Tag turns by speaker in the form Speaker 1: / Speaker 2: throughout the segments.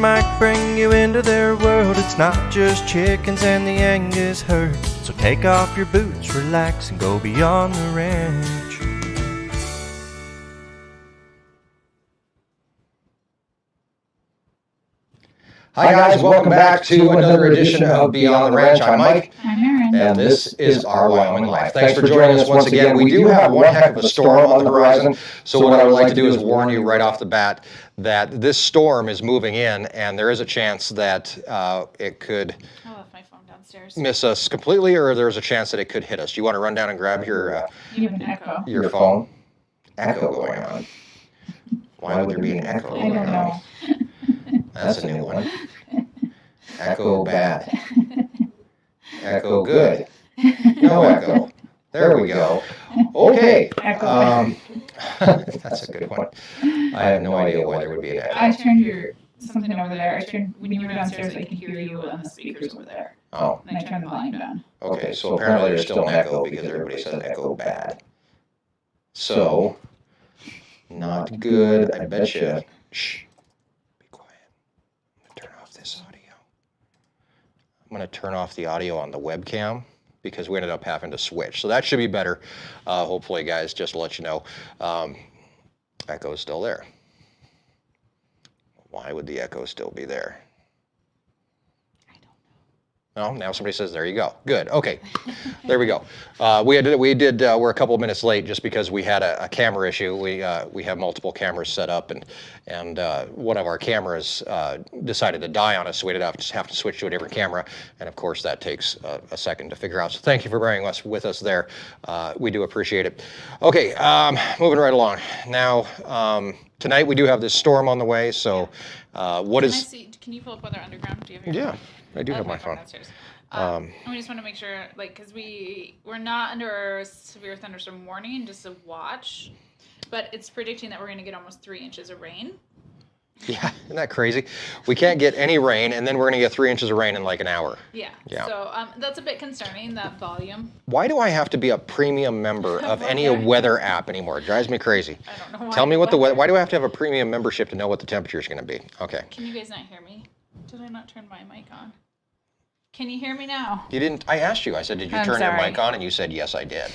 Speaker 1: might bring you into their world. It's not just chickens and the Angus herd. So take off your boots, relax, and go beyond the ranch.
Speaker 2: Hi guys, welcome back to another edition of Beyond the Ranch. I'm Mike.
Speaker 3: I'm Erin.
Speaker 2: And this is our Wyoming Life. Thanks for joining us once again. We do have one heck of a storm on the horizon, so what I would like to do is warn you right off the bat that this storm is moving in, and there is a chance that it could
Speaker 3: my phone downstairs.
Speaker 2: Miss us completely, or there's a chance that it could hit us. Do you want to run down and grab your
Speaker 3: You have an echo.
Speaker 2: your phone? Echo going on. Why would there be an echo
Speaker 3: I
Speaker 2: going
Speaker 3: don't
Speaker 2: on?
Speaker 3: know.
Speaker 2: That's a new one. Echo bad. Echo good. No echo. There we go. Okay.
Speaker 3: Echo.
Speaker 2: That's a good one. I have no idea why there would be an
Speaker 3: I
Speaker 2: echo.
Speaker 3: turned something over there. When you were downstairs, I could hear you on the speakers over there.
Speaker 2: Oh,
Speaker 3: And I turned the volume down.
Speaker 2: okay. So apparently there's still an echo because everybody says echo bad. So, not good. I bet you. Shh. Be quiet. I'm going to turn off this audio. I'm going to turn off the audio on the webcam because we ended up having to switch. So that should be better. Hopefully, guys, just to let you know, echo is still there. Why would the echo still be there? No, now somebody says, there you go. Good, okay, there we go. We're a couple of minutes late just because we had a camera issue. We have multiple cameras set up, and one of our cameras decided to die on us, so we did have to switch to a different camera, and of course that takes a second to figure out. So thank you for bearing with us there. We do appreciate it. Okay, moving right along. Now, tonight we do have this storm on the way, so
Speaker 3: Can you pull up Weather Underground? Do you have your
Speaker 2: Yeah. I do have my phone.
Speaker 3: Downstairs. And we just want to make sure, because we're not under a severe thunderstorm warning, just a watch, but it's predicting that we're going to get almost 3 inches of rain.
Speaker 2: Yeah, isn't that crazy? We can't get any rain, and then we're going to get 3 inches of rain in like an hour.
Speaker 3: Yeah.
Speaker 2: Yeah.
Speaker 3: So that's a bit concerning, that volume.
Speaker 2: Why do I have to be a premium member of any weather app anymore? It drives me crazy.
Speaker 3: I don't know why.
Speaker 2: Tell me what the weather. Why do I have to have a premium membership to know what the temperature is going to be? Okay.
Speaker 3: Can you guys not hear me? Did I not turn my mic on? Can you hear me now?
Speaker 2: You didn't. I asked you. I said, "Did you turn your mic on?" And you said, "Yes, I did."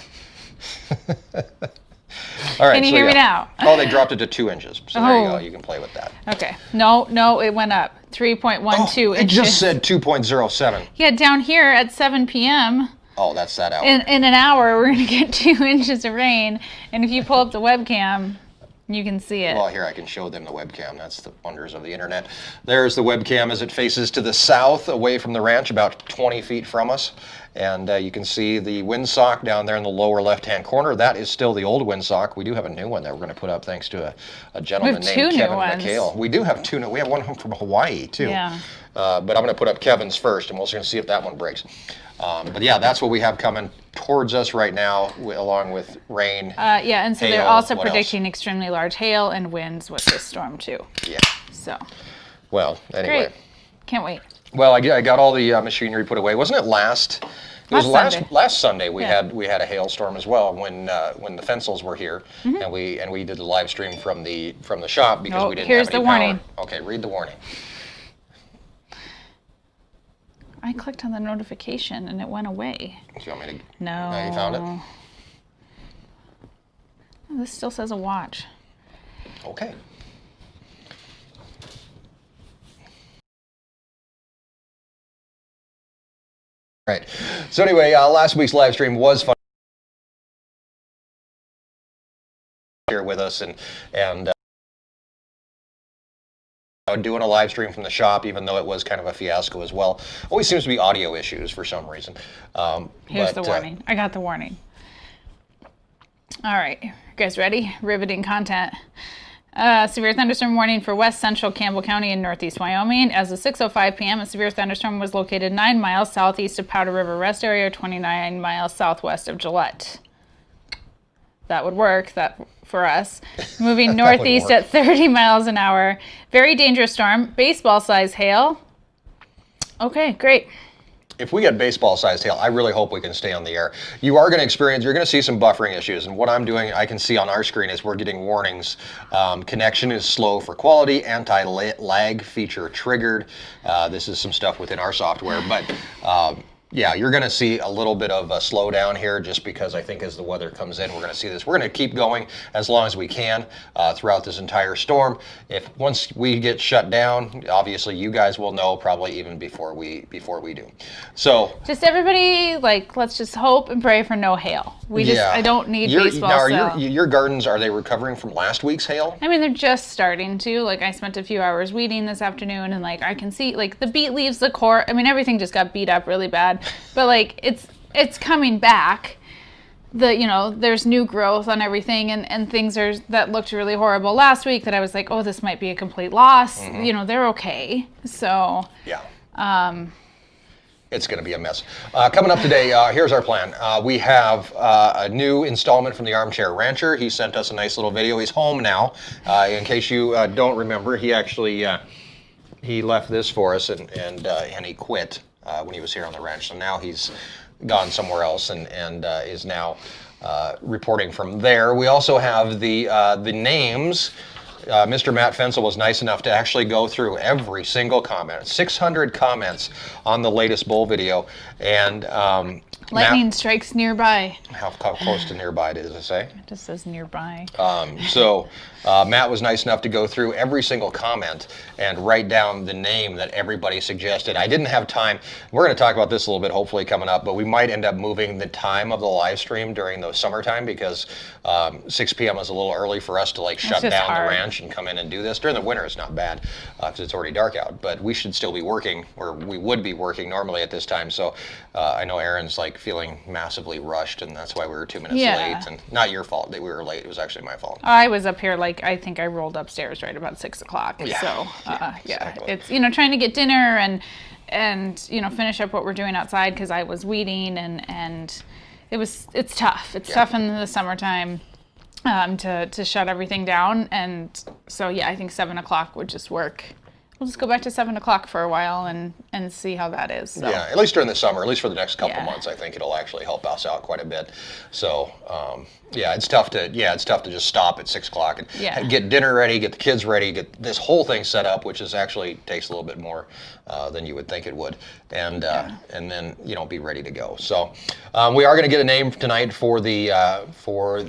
Speaker 2: All right.
Speaker 3: Can you hear me now?
Speaker 2: Oh, they dropped it to 2 inches. So there you go. You can play with that.
Speaker 3: Okay. No, it went up. 3.12
Speaker 2: It
Speaker 3: inches.
Speaker 2: just said 2.07.
Speaker 3: Yeah, down here at 7 p.m.
Speaker 2: Oh, that's that hour.
Speaker 3: In an hour, we're going to get 2 inches of rain. And if you pull up the webcam, you can see it.
Speaker 2: Well, here I can show them the webcam. That's the wonders of the internet. There's the webcam as it faces to the south, away from the ranch, about 20 feet from us. And you can see the windsock down there in the lower left-hand corner. That is still the old windsock. We do have a new one that we're going to put up thanks to a gentleman named Kevin McHale. We do have two new. We have one from Hawaii, too.
Speaker 3: Yeah.
Speaker 2: But I'm going to put up Kevin's first, and we're going to see if that one breaks. But yeah, that's what we have coming towards us right now, along with rain.
Speaker 3: Yeah, and so
Speaker 2: hail,
Speaker 3: they're also
Speaker 2: what
Speaker 3: predicting extremely large hail and winds with this storm too.
Speaker 2: Yeah.
Speaker 3: So.
Speaker 2: Well, anyway.
Speaker 3: Great. Can't wait.
Speaker 2: Well, I got all the machinery put away. Wasn't it last? It was last Sunday. We had a hailstorm as well when the Fensels were here, and we did the live stream from the shop because we didn't have any power.
Speaker 3: Here's the warning.
Speaker 2: Okay, read the warning.
Speaker 3: I clicked on the notification and it went away.
Speaker 2: Do you want me to?
Speaker 3: No.
Speaker 2: No, you found it?
Speaker 3: Oh, this still says a watch.
Speaker 2: Okay. Right. So anyway, last week's live stream was fun. Here with us and doing a live stream from the shop, even though it was kind of a fiasco as well. Always seems to be audio issues for some reason.
Speaker 3: Here's the warning. I got the warning. All right, you guys ready? Riveting content. Severe thunderstorm warning for west central Campbell County in northeast Wyoming. As of 6:05 p.m., a severe thunderstorm was located 9 miles southeast of Powder River Rest Area, 29 miles southwest of Gillette. That would work for us. Moving northeast at 30 miles an hour. Very dangerous storm. Baseball size hail. Okay, great.
Speaker 2: if we get baseball-sized hail, I really hope we can stay on the air. You are going to experience, you're going to see some buffering issues, and what I'm doing, I can see on our screen is we're getting warnings. Connection is slow for quality, anti-lag feature triggered. This is some stuff within our software, but yeah, you're going to see a little bit of a slowdown here just because I think as the weather comes in, we're going to see this. We're going to keep going as long as we can throughout this entire storm. Once we get shut down, obviously you guys will know probably even before we do. So
Speaker 3: just everybody, like, let's just hope and pray for no hail. I don't need baseball.
Speaker 2: Now, your gardens, are they recovering from last week's hail?
Speaker 3: I mean, they're just starting to. Like, I spent a few hours weeding this afternoon, and like I can see, like, the beet leaves, the core. I mean, everything just got beat up really bad. But like it's coming back. There's new growth on everything, and things that looked really horrible last week that I was like, oh, this might be a complete loss. Mm-hmm. They're okay. So
Speaker 2: yeah. It's going to be a mess. Coming up today, here's our plan. We have a new installment from the Armchair Rancher. He sent us a nice little video. He's home now. In case you don't remember, he actually he left this for us and he quit when he was here on the ranch. So now he's gone somewhere else and is now reporting from there. We also have the names. Mr. Matt Fensel was nice enough to actually go through every single comment, 600 comments on the latest bull video, and
Speaker 3: lightning strikes nearby.
Speaker 2: How close to nearby does it say?
Speaker 3: It just says nearby.
Speaker 2: So Matt was nice enough to go through every single comment and write down the name that everybody suggested. I didn't have time. We're going to talk about this a little bit, hopefully coming up, but we might end up moving the time of the live stream during the summertime because 6 p.m. is a little early for us to shut down the ranch and come in and do this. During the winter, it's not bad because it's already dark out, but we should still be working, or we would be working normally at this time. So I know Erin's feeling massively rushed, and that's why we were 2 minutes late. And not your fault that we were late. It was actually my fault.
Speaker 3: I was up here I think I rolled upstairs right about 6 o'clock.
Speaker 2: Yeah.
Speaker 3: So
Speaker 2: exactly.
Speaker 3: It's trying to get dinner and finish up what we're doing outside because I was weeding and it's tough. It's tough in the summertime to shut everything down, and so I think 7 o'clock would just work. We'll just go back to 7 o'clock for a while and see how that is. So.
Speaker 2: Yeah, at least during the summer, at least for the next couple months, I think it'll actually help us out quite a bit. So, it's tough to just stop at 6 o'clock and get dinner ready, get the kids ready, get this whole thing set up, which is actually takes a little bit more than you would think it would, and then be ready to go. So, we are going to get a name tonight for the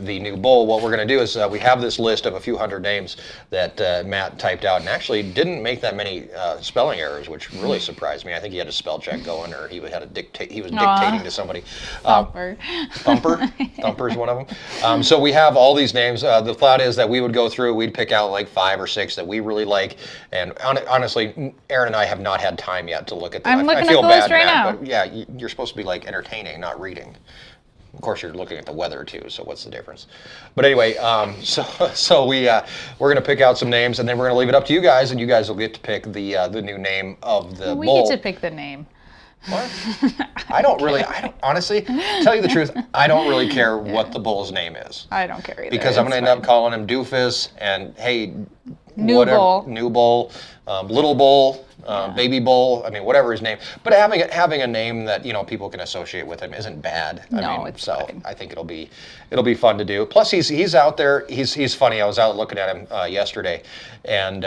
Speaker 2: new bull. What we're going to do is we have this list of a few hundred names that Matt typed out, and actually didn't make that many spelling errors, which really surprised me. I think he had a spell check going, or he was dictating to somebody.
Speaker 3: Thumper.
Speaker 2: Thumper is one of them. So we have all these names. The thought is that we would go through, we'd pick out 5 or 6 that we really like, and honestly, Erin and I have not had time yet to look at them.
Speaker 3: I'm looking
Speaker 2: I feel
Speaker 3: at the
Speaker 2: bad,
Speaker 3: list right
Speaker 2: Matt,
Speaker 3: now.
Speaker 2: but you're supposed to be entertaining, not reading. Of course, you're looking at the weather too, so what's the difference? But anyway, so we're going to pick out some names, and then we're going to leave it up to you guys, and you guys will get to pick the new name of the bull.
Speaker 3: We get to pick the name.
Speaker 2: What? I don't honestly, tell you the truth, I don't really care what the bull's name is.
Speaker 3: I don't care either.
Speaker 2: Because I'm going to end up calling him Doofus, and hey,
Speaker 3: new bull,
Speaker 2: little bull, baby bull, whatever his name. But having a name that people can associate with him isn't bad.
Speaker 3: It's fine.
Speaker 2: I think it'll be fun to do. Plus he's out there. He's funny. I was out looking at him yesterday, and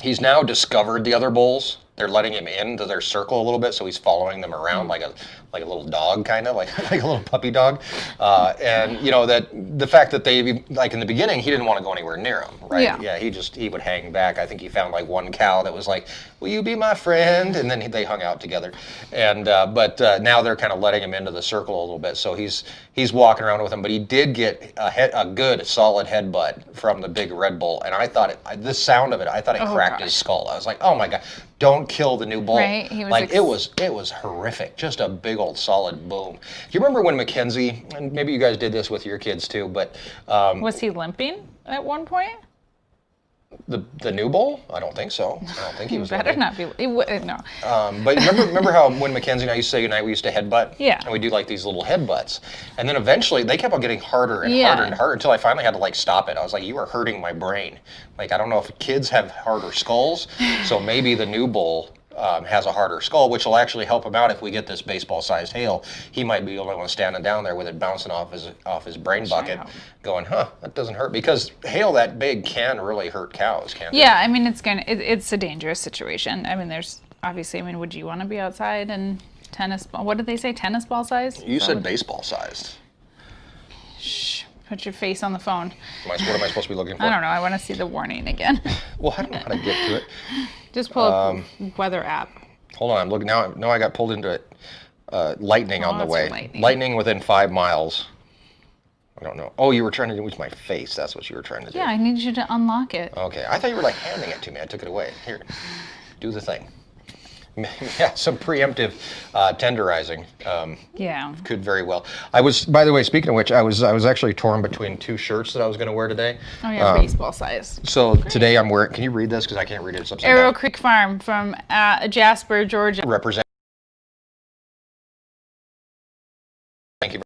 Speaker 2: he's now discovered the other bulls. They're letting him into their circle a little bit, so he's following them around like a little dog, kind of like a little puppy dog. And that the fact that they in the beginning he didn't want to go anywhere near him, right? Yeah. He would hang back. I think he found one cow that was like, "Will you be my friend?" And then they hung out together. And but now they're kind of letting him into the circle a little bit. So he's walking around with him, but he did get a good solid headbutt from the big red bull. And I thought the sound of it, I thought it cracked his skull. I was like, oh my god. Don't kill the new bull.
Speaker 3: Right, he was
Speaker 2: it was horrific. Just a big old solid boom. Do you remember when Mackenzie, and maybe you guys did this with your kids too, but
Speaker 3: was he limping at one point?
Speaker 2: The new bull? I don't think so. I don't think he was.
Speaker 3: Better not be. No.
Speaker 2: But remember how when Mackenzie and I used to say goodnight, we used to headbutt?
Speaker 3: Yeah.
Speaker 2: And we do these little headbutts, and then eventually they kept on getting harder and harder and harder until I finally had to stop it. I was like, you are hurting my brain. I don't know if kids have harder skulls, so maybe the new bull has a harder skull, which will actually help him out if we get this baseball-sized hail. He might be the only one standing down there with it bouncing off his brain bucket, going, that doesn't hurt. Because hail that big can really hurt cows, can't it?
Speaker 3: Yeah, I mean, it's a dangerous situation. I mean, would you want to be outside and tennis ball? What did they say, tennis ball size?
Speaker 2: You said baseball-sized.
Speaker 3: Shh. Put your face on the phone.
Speaker 2: What am I supposed to be looking for?
Speaker 3: I don't know. I want to see the warning again.
Speaker 2: Well, I don't know how to get to it.
Speaker 3: Just pull up weather app.
Speaker 2: Hold on, I'm looking now. No, I got pulled into it. Lightning on the way. Lightning within 5 miles. I don't know. Oh, you were trying to use my face. That's what you were trying to do.
Speaker 3: Yeah, I need you to unlock it.
Speaker 2: Okay, I thought you were like handing it to me. I took it away. Here, do the thing. Yeah, some preemptive tenderizing.
Speaker 3: Yeah.
Speaker 2: Could very well. I was, by the way, speaking of which, I was actually torn between 2 shirts that I was going to wear today.
Speaker 3: Oh yeah, baseball size.
Speaker 2: So today I'm wearing. Can you read this? Because I can't read it. It's upside
Speaker 3: Arrow
Speaker 2: down.
Speaker 3: Creek Farm from Jasper, Georgia.
Speaker 2: Represent. Thank you.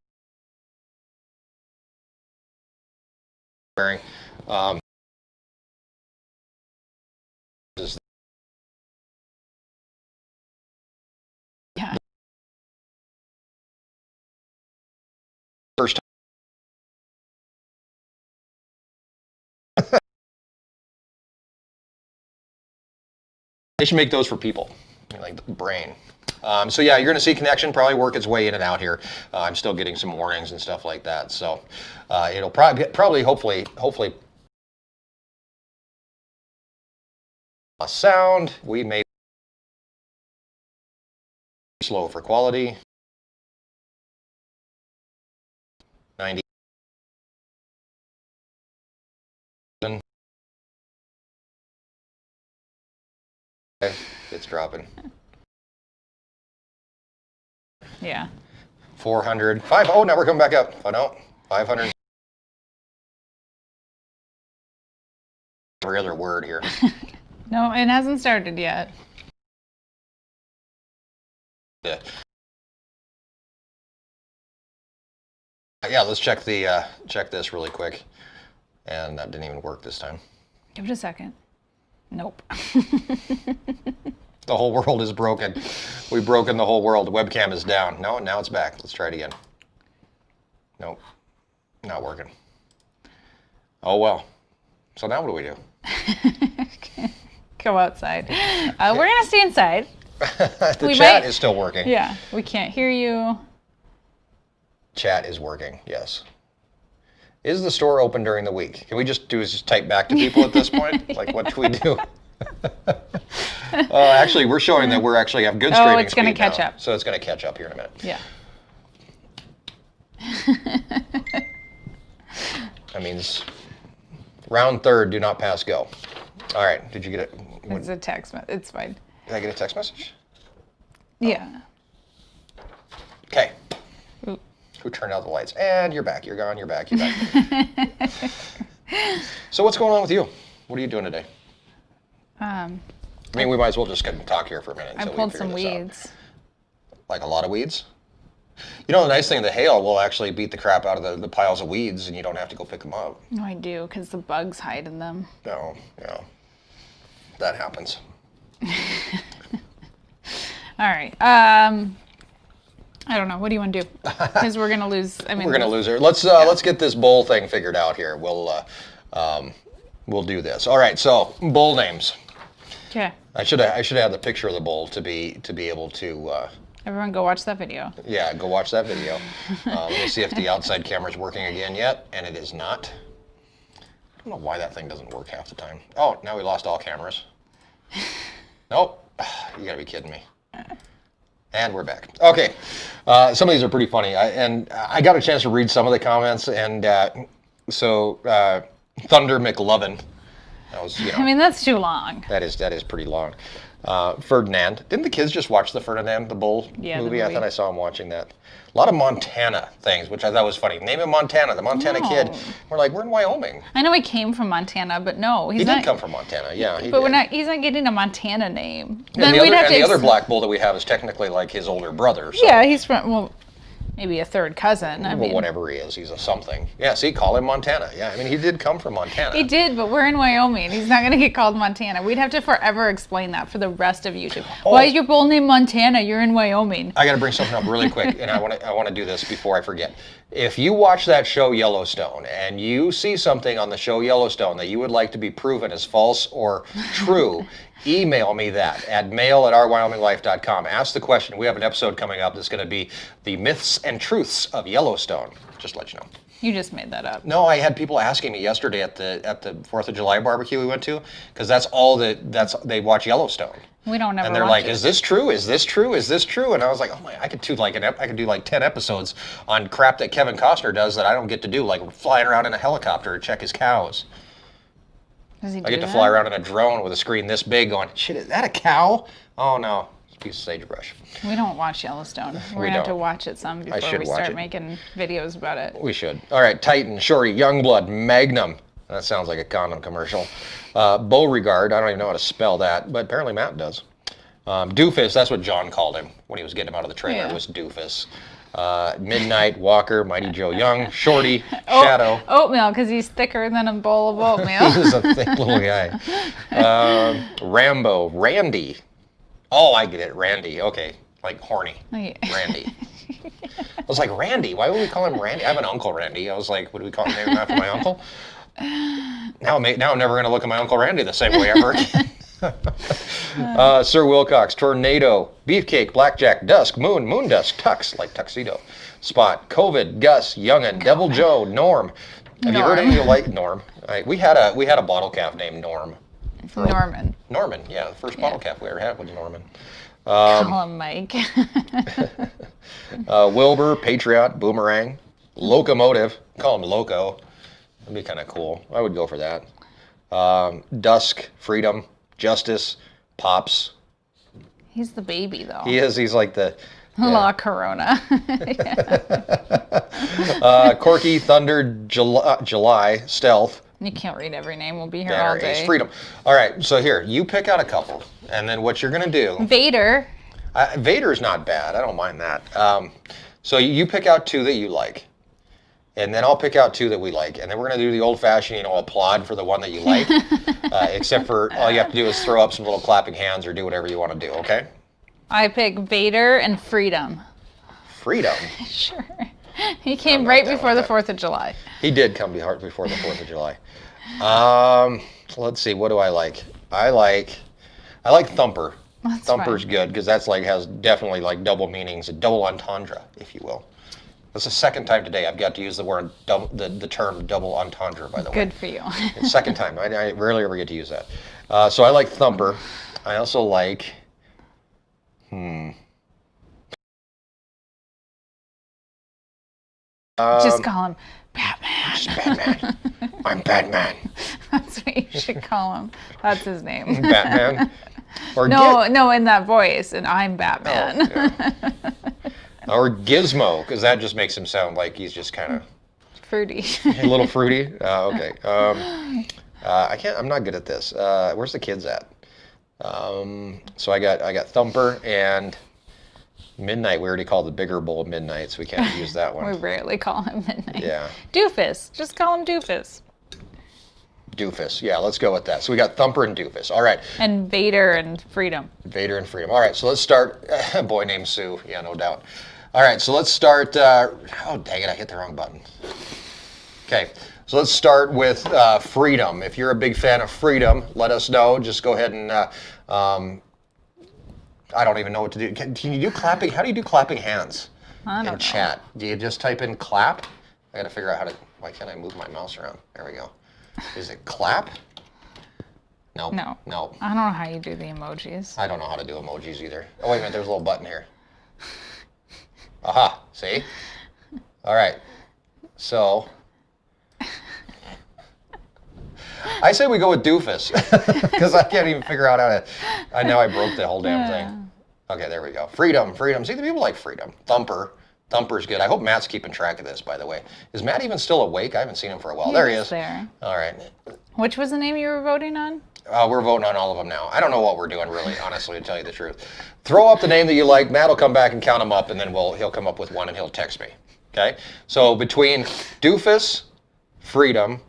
Speaker 2: Wearing.
Speaker 3: Yeah.
Speaker 2: First time. They should make those for people, like the brain. So yeah, you're going to see connection probably work its way in and out here. I'm still getting some warnings and stuff like that. So it'll probably, hopefully, a sound. We may slow for quality. 90. It's dropping.
Speaker 3: Yeah.
Speaker 2: 400. 5. Oh, now we're coming back up. Oh no. 500. Every other word here.
Speaker 3: No, it hasn't started yet.
Speaker 2: Yeah. Yeah, let's check this really quick. And that didn't even work this time.
Speaker 3: Give it a second. Nope.
Speaker 2: The whole world is broken. We've broken the whole world. The webcam is down. No, now it's back. Let's try it again. Nope. Not working. Oh well. So now what do we do?
Speaker 3: Go outside. We're going to stay inside.
Speaker 2: The chat is still working.
Speaker 3: Yeah, we can't hear you.
Speaker 2: Chat is working, yes. Is the store open during the week? Can we just type back to people at this point? Like, what do we do? Actually, we're showing that we actually have good streaming
Speaker 3: it's going to catch
Speaker 2: now,
Speaker 3: up.
Speaker 2: So it's going to catch up here in a minute.
Speaker 3: Yeah.
Speaker 2: That means round third, do not pass go. All right, did you get it?
Speaker 3: It's a text. It's fine.
Speaker 2: Did I get a text message?
Speaker 3: Yeah.
Speaker 2: Okay.
Speaker 3: Ooh.
Speaker 2: Who turned out the lights? And you're back. You're gone. You're back. You're back. So what's going on with you? What are you doing today? I mean, we might as well just get and talk here for a minute.
Speaker 3: I pulled some weeds.
Speaker 2: Like a lot of weeds? You know, the nice thing, the hail will actually beat the crap out of the piles of weeds, and you don't have to go pick them up.
Speaker 3: No, I do, because the bugs hide in them.
Speaker 2: No, yeah. That happens.
Speaker 3: All right. I don't know. What do you want to do? Because we're gonna lose. I mean,
Speaker 2: we're gonna lose her. Let's get this bowl thing figured out here. We'll do this. All right. So bowl names.
Speaker 3: Okay.
Speaker 2: I should have the picture of the bowl to be able to.
Speaker 3: Everyone, go watch that video.
Speaker 2: Yeah, go watch that video. Let me see if the outside camera's working again yet, and it is not. I don't know why that thing doesn't work half the time. Oh, now we lost all cameras. Nope. You gotta be kidding me. And we're back. Okay. Some of these are pretty funny. I got a chance to read some of the comments, and Thunder McLovin. That was,
Speaker 3: I mean, that's too long.
Speaker 2: That is pretty long. Ferdinand. Didn't the kids just watch the Ferdinand the Bull movie? I thought I saw them watching that. A lot of Montana things, which I thought was funny. Name of Montana, the Montana kid. We're like, we're in Wyoming.
Speaker 3: I know he came from Montana, but no,
Speaker 2: he did come from Montana. Yeah, he
Speaker 3: but
Speaker 2: did.
Speaker 3: He's not getting a Montana name.
Speaker 2: And the other black bull that we have is technically like his older brother. So.
Speaker 3: Yeah, he's from. Well, maybe a third cousin. I
Speaker 2: Well,
Speaker 3: mean,
Speaker 2: whatever he is, he's a something. Yeah, see, call him Montana. Yeah, I mean, he did come from Montana.
Speaker 3: he did, but we're in Wyoming. He's not going to get called Montana. We'd have to forever explain that for the rest of YouTube. Why is your bull named Montana? You're in Wyoming.
Speaker 2: I got to bring something up really quick, and I want to do this before I forget. If you watch that show Yellowstone and you see something on the show Yellowstone that you would like to be proven as false or true, email me that at mail@ourwyominglife.com. Ask the question. We have an episode coming up that's going to be the myths and truths of Yellowstone. Just to let you know.
Speaker 3: You just made that up.
Speaker 2: No, I had people asking me yesterday at the 4th of July barbecue we went to, because that's all they watch Yellowstone.
Speaker 3: We don't ever.
Speaker 2: And they're
Speaker 3: watch
Speaker 2: like,
Speaker 3: it.
Speaker 2: "Is this true? Is this true? Is this true?" And I was like, "Oh my, I could do like 10 episodes on crap that Kevin Costner does that I don't get to do, like flying around in a helicopter to check his cows.
Speaker 3: Does he
Speaker 2: I get to fly around in a drone with a screen this big, going, shit, is that a cow? Oh no, it's a piece of sagebrush.
Speaker 3: We don't watch Yellowstone. We're gonna have to watch it some before we start making videos about it.
Speaker 2: We should. All right, Titan, Shorty, Youngblood, Magnum. That sounds like a condom commercial. Beauregard, I don't even know how to spell that, but apparently Matt does. Doofus, that's what John called him when he was getting him out of the trailer, was Doofus. Midnight, Walker, Mighty Joe Young, Shorty, Shadow.
Speaker 3: Oatmeal, because he's thicker than a bowl of oatmeal.
Speaker 2: He's a thick little guy. Rambo, Randy. Oh, I get it, Randy. Okay, like horny. Randy. I was like, Randy? Why would we call him Randy? I have an uncle Randy. I was like, what do we call him after my uncle? Now I'm never going to look at my Uncle Randy the same way ever again. Sir Wilcox, Tornado, Beefcake, Blackjack, Dusk, Moon Dusk, Tux, like tuxedo, Spot, COVID, Gus, Youngin, Devil Joe, Norm. Have you heard any of you like Norm? We had a bottle cap named Norm. Norman, yeah, the first bottle cap we ever had was Norman.
Speaker 3: Call him Mike.
Speaker 2: Wilbur, Patriot, Boomerang, Locomotive, call him Loco. That'd be kind of cool. I would go for that. Dusk, Freedom, Justice, Pops.
Speaker 3: He's the baby, though.
Speaker 2: He is. He's like the...
Speaker 3: La Corona.
Speaker 2: Corky, Thunder, July, Stealth.
Speaker 3: You can't read every name. We'll be here all day.
Speaker 2: Ace, Freedom. All right, so here, you pick out a couple, and then what you're going to do...
Speaker 3: Vader.
Speaker 2: Vader's not bad. I don't mind that. So you pick out two that you like. And then I'll pick out two that we like. And then we're going to do the old-fashioned, applaud for the one that you like. Except for all you have to do is throw up some little clapping hands or do whatever you want to do, okay?
Speaker 3: I pick Vader and Freedom.
Speaker 2: Freedom?
Speaker 3: Sure. He came right before the 4th of July.
Speaker 2: He did come before the 4th of July. Let's see, what do I like? I like Thumper.
Speaker 3: That's
Speaker 2: Thumper's good because that's has definitely double meanings, a double entendre, if you will. That's the second time today I've got to use the word, the term double entendre, by the way.
Speaker 3: Good for you.
Speaker 2: It's the second time. I rarely ever get to use that. So I like Thumper. I also like,
Speaker 3: just call him Batman.
Speaker 2: Just Batman. I'm Batman.
Speaker 3: That's what you should call him. That's his name.
Speaker 2: Batman. Or
Speaker 3: no, in that voice, and I'm Batman.
Speaker 2: Oh, yeah. Or Gizmo, because that just makes him sound like he's just kind of
Speaker 3: fruity.
Speaker 2: A little fruity. Okay. I'm not good at this. Where's the kids at? So I got Thumper and Midnight. We already called the bigger bowl Midnight, so we can't use that one.
Speaker 3: We rarely call him Midnight.
Speaker 2: Yeah.
Speaker 3: Doofus. Just call him Doofus.
Speaker 2: Doofus. Yeah, let's go with that. So we got Thumper and Doofus. All right.
Speaker 3: And Vader and Freedom.
Speaker 2: Vader and Freedom. All right, so let's start. A boy named Sue. Yeah, no doubt. All right, so let's start. Oh, dang it, I hit the wrong button. Okay, so let's start with Freedom. If you're a big fan of Freedom, let us know. Just go ahead and, I don't even know what to do. Can you do clapping? How do you do clapping hands in chat? Do you just type in clap? I got to figure out how to, why can't I move my mouse around? There we go. Is it clap? No.
Speaker 3: No.
Speaker 2: No.
Speaker 3: I don't know how you do the emojis.
Speaker 2: I don't know how to do emojis either. Oh, wait a minute, there's a little button here. Aha, see? All right, so I say we go with Doofus because I can't even figure out how to, I know I broke the whole damn thing. Okay, there we go. Freedom. See, the people like Freedom. Thumper's good. I hope Matt's keeping track of this, by the way. Is Matt even still awake? I haven't seen him for a while. There he is.
Speaker 3: There.
Speaker 2: All right.
Speaker 3: Which was the name you were voting on?
Speaker 2: We're voting on all of them now. I don't know what we're doing, really, honestly, to tell you the truth. Throw up the name that you like. Matt will come back and count them up, and then he'll come up with one, and he'll text me. Okay? So between Doofus, Freedom,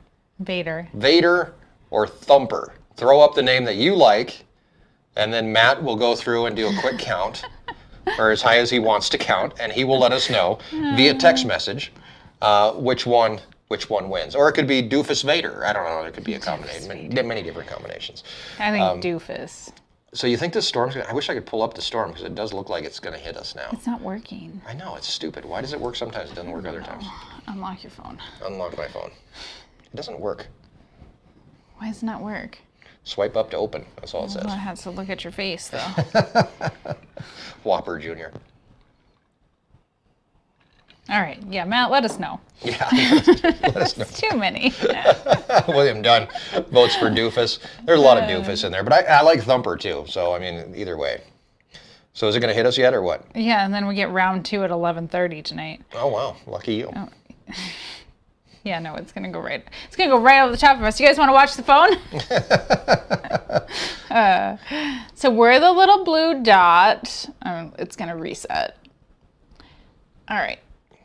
Speaker 2: Vader, or Thumper, throw up the name that you like, and then Matt will go through and do a quick count, or as high as he wants to count, and he will let us know via text message which one wins. Or it could be Doofus Vader. I don't know. There could be a combination, many different combinations.
Speaker 3: I think Doofus.
Speaker 2: So you think this storm's going to... I wish I could pull up the storm because it does look like it's going to hit us now.
Speaker 3: It's not working.
Speaker 2: I know. It's stupid. Why does it work sometimes? It doesn't work other times.
Speaker 3: Unlock your phone.
Speaker 2: Unlock my phone. It doesn't work.
Speaker 3: Why does it not work?
Speaker 2: Swipe up to open. That's all it says.
Speaker 3: I had to look at your face, though.
Speaker 2: Whopper Jr.
Speaker 3: All right. Yeah, Matt, let us know.
Speaker 2: Yeah, let us know.
Speaker 3: It's too many.
Speaker 2: William Dunn votes for Doofus. There's a lot of Doofus in there, but I like Thumper too. So, I mean, either way. So is it going to hit us yet or what?
Speaker 3: Yeah, and then we get round 2 at 11:30 tonight.
Speaker 2: Oh, wow. Lucky you.
Speaker 3: Oh. Yeah, no, it's going to go right. It's going to go right over the top of us. You guys want to watch the phone? So we're the little blue dot. It's going to reset. All right.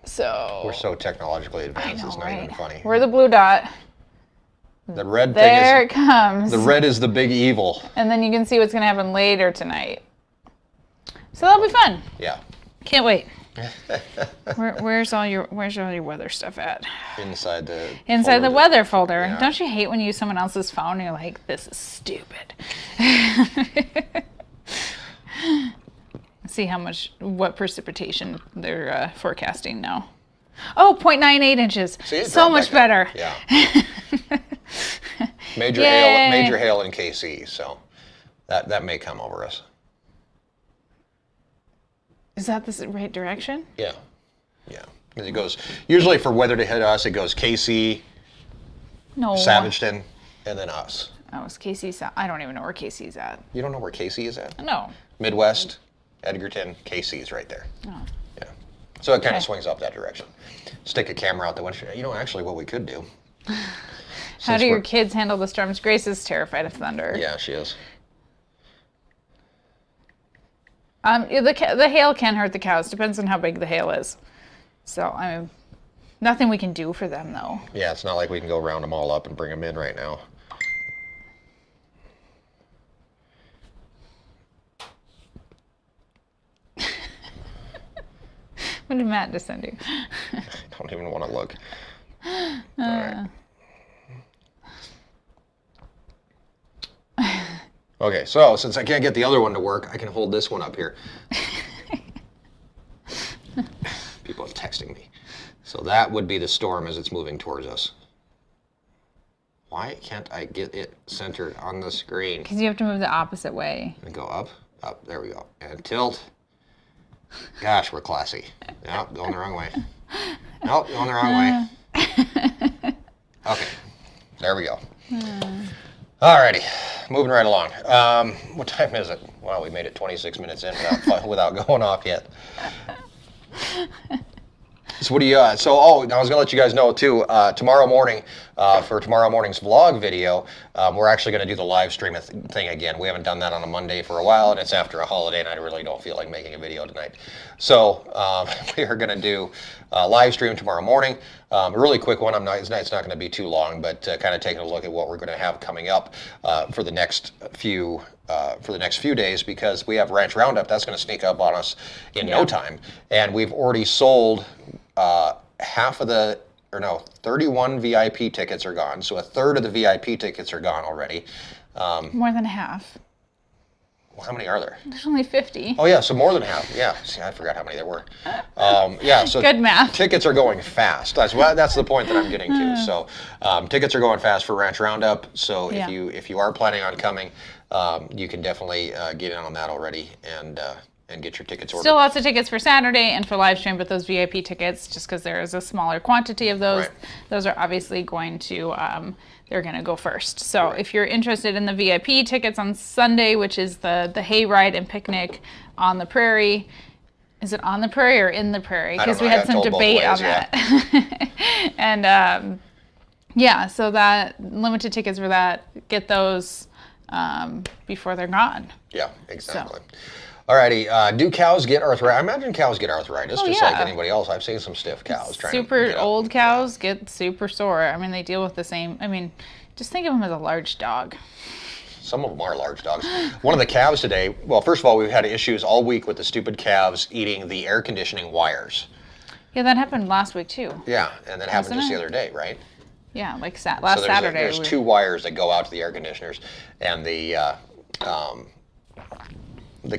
Speaker 3: So
Speaker 2: we're so technologically advanced, it's not even funny.
Speaker 3: We're the blue dot.
Speaker 2: The red thing
Speaker 3: there it comes.
Speaker 2: The red is the big evil.
Speaker 3: And then you can see what's going to happen later tonight. So that'll be fun.
Speaker 2: Yeah.
Speaker 3: Can't wait. Where's all your weather stuff at?
Speaker 2: Inside the
Speaker 3: weather folder.
Speaker 2: Yeah.
Speaker 3: Don't you hate when you use someone else's phone and you're like, this is stupid. See what precipitation they're forecasting now. Oh, 0.98 inches.
Speaker 2: See,
Speaker 3: so much better.
Speaker 2: Yeah. Major hail in KC, so that may come over us.
Speaker 3: Is that the right direction?
Speaker 2: Yeah. Yeah. Because it goes, usually for weather to hit us, it goes KC, Savageton, and then us.
Speaker 3: Oh, it's KC. I don't even know where KC's at.
Speaker 2: You don't know where KC is at?
Speaker 3: No.
Speaker 2: Midwest, Edgerton, KC is right there.
Speaker 3: Oh.
Speaker 2: Yeah. So it kind of swings up that direction. Stick a camera out the window. You know, actually what we could do.
Speaker 3: How do your kids handle the storms? Grace is terrified of thunder.
Speaker 2: Yeah, she is.
Speaker 3: The hail can hurt the cows. Depends on how big the hail is. So, nothing we can do for them, though.
Speaker 2: Yeah, it's not like we can go round them all up and bring them in right now.
Speaker 3: What did Matt just send you?
Speaker 2: I don't even want to look. All right. Okay, so since I can't get the other one to work, I can hold this one up here. People are texting me. So that would be the storm as it's moving towards us. Why can't I get it centered on the screen?
Speaker 3: Because you have to move the opposite way.
Speaker 2: And go up, there we go. And tilt. Gosh, we're classy. Nope, going the wrong way. Nope, going the wrong way. Okay, there we go. Alrighty, moving right along. What time is it? Wow, we made it 26 minutes in without going off yet. So what do you, I was gonna let you guys know too, tomorrow morning, for tomorrow morning's vlog video, we're actually gonna do the live stream thing again. We haven't done that on a Monday for a while, and it's after a holiday, and I really don't feel like making a video tonight. So we are gonna do a live stream tomorrow morning. A really quick one. It's not gonna be too long, but kind of taking a look at what we're gonna have coming up for the next few days, because we have Ranch Roundup. That's going to sneak up on us in no time, and we've already sold 31 VIP tickets are gone. So a third of the VIP tickets are gone already.
Speaker 3: More than half.
Speaker 2: Well, how many are there?
Speaker 3: There's only 50.
Speaker 2: Oh yeah, so more than half. Yeah, see, I forgot how many there were. Yeah, so
Speaker 3: good math.
Speaker 2: Tickets are going fast. That's the point that I'm getting to. So tickets are going fast for Ranch Roundup. So if you are planning on coming, you can definitely get in on that already and get your tickets ordered.
Speaker 3: Still lots of tickets for Saturday and for live stream, but those VIP tickets, just because there is a smaller quantity of those, those are obviously going to they're going to go first. So if you're interested in the VIP tickets on Sunday, which is the hayride and picnic on the prairie. Is it on the prairie or in the prairie? Because we had some debate on that. And so that limited tickets for that, get those. before they're gone.
Speaker 2: Yeah, exactly. Alrighty, do cows get arthritis? I imagine cows get arthritis, just like anybody else. I've seen some stiff cows trying to
Speaker 3: super old cows get super sore. I mean, they deal with the same. I mean, just think of them as a large dog.
Speaker 2: Some of them are large dogs. One of the calves today, well, first of all, we've had issues all week with the stupid calves eating the air conditioning wires.
Speaker 3: Yeah, that happened last week too.
Speaker 2: Yeah, and that happened just the other day, right?
Speaker 3: Yeah, like last Saturday.
Speaker 2: There's 2 wires that go out to the air conditioners, and the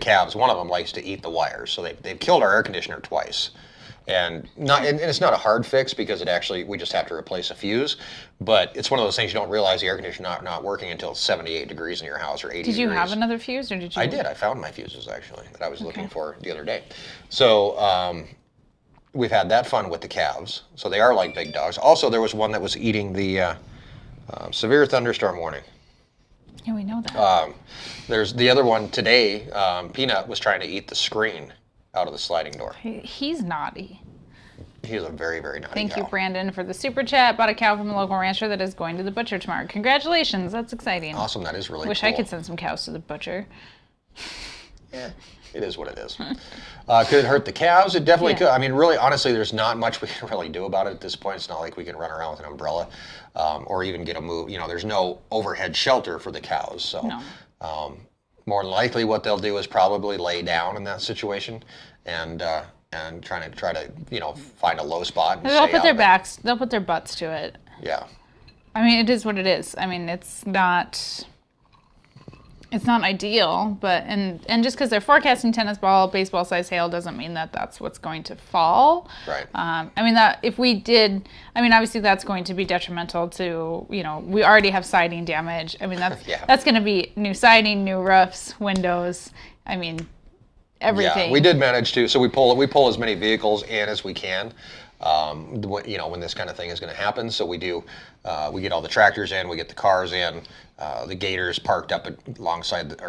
Speaker 2: calves, one of them likes to eat the wires. So they've killed our air conditioner twice. And it's not a hard fix because we just have to replace a fuse. But it's one of those things you don't realize the air conditioner not working until it's 78 degrees in your house or 80 degrees.
Speaker 3: Did you have another fuse or did you?
Speaker 2: I did. I found my fuses actually that I was looking for the other day. So we've had that fun with the calves. So they are like big dogs. Also, there was one that was eating the severe thunderstorm warning.
Speaker 3: Yeah, we know that.
Speaker 2: There's the other one today. Peanut was trying to eat the screen out of the sliding door.
Speaker 3: He's naughty.
Speaker 2: He's a very, very naughty
Speaker 3: Thank
Speaker 2: cow.
Speaker 3: you, Brandon, for the super chat. Bought a cow from a local rancher that is going to the butcher tomorrow. Congratulations. That's exciting.
Speaker 2: Awesome. That is really
Speaker 3: Wish
Speaker 2: cool.
Speaker 3: I could send some cows to the butcher.
Speaker 2: Yeah, it is what it is. Could it hurt the calves? It definitely could. I mean, really, honestly, there's not much we can really do about it at this point. It's not like we can run around with an umbrella or even get a move. There's no overhead shelter for the cows. So more than likely what they'll do is probably lay down in that situation and try to find a low spot and
Speaker 3: They'll put their backs, they'll put their butts to it.
Speaker 2: Yeah.
Speaker 3: I mean, it is what it is. I mean, it's not ideal, but and just because they're forecasting tennis ball, baseball size hail doesn't mean that that's what's going to fall.
Speaker 2: Right.
Speaker 3: I mean, that if we did, I mean, obviously that's going to be detrimental to, we already have siding damage. I mean, that's going to be new siding, new roofs, windows. I mean, everything.
Speaker 2: Yeah, we did manage to. So we pull as many vehicles in as we can. When this kind of thing is going to happen. So we do. We get all the tractors in. We get the cars in. The Gator's parked up alongside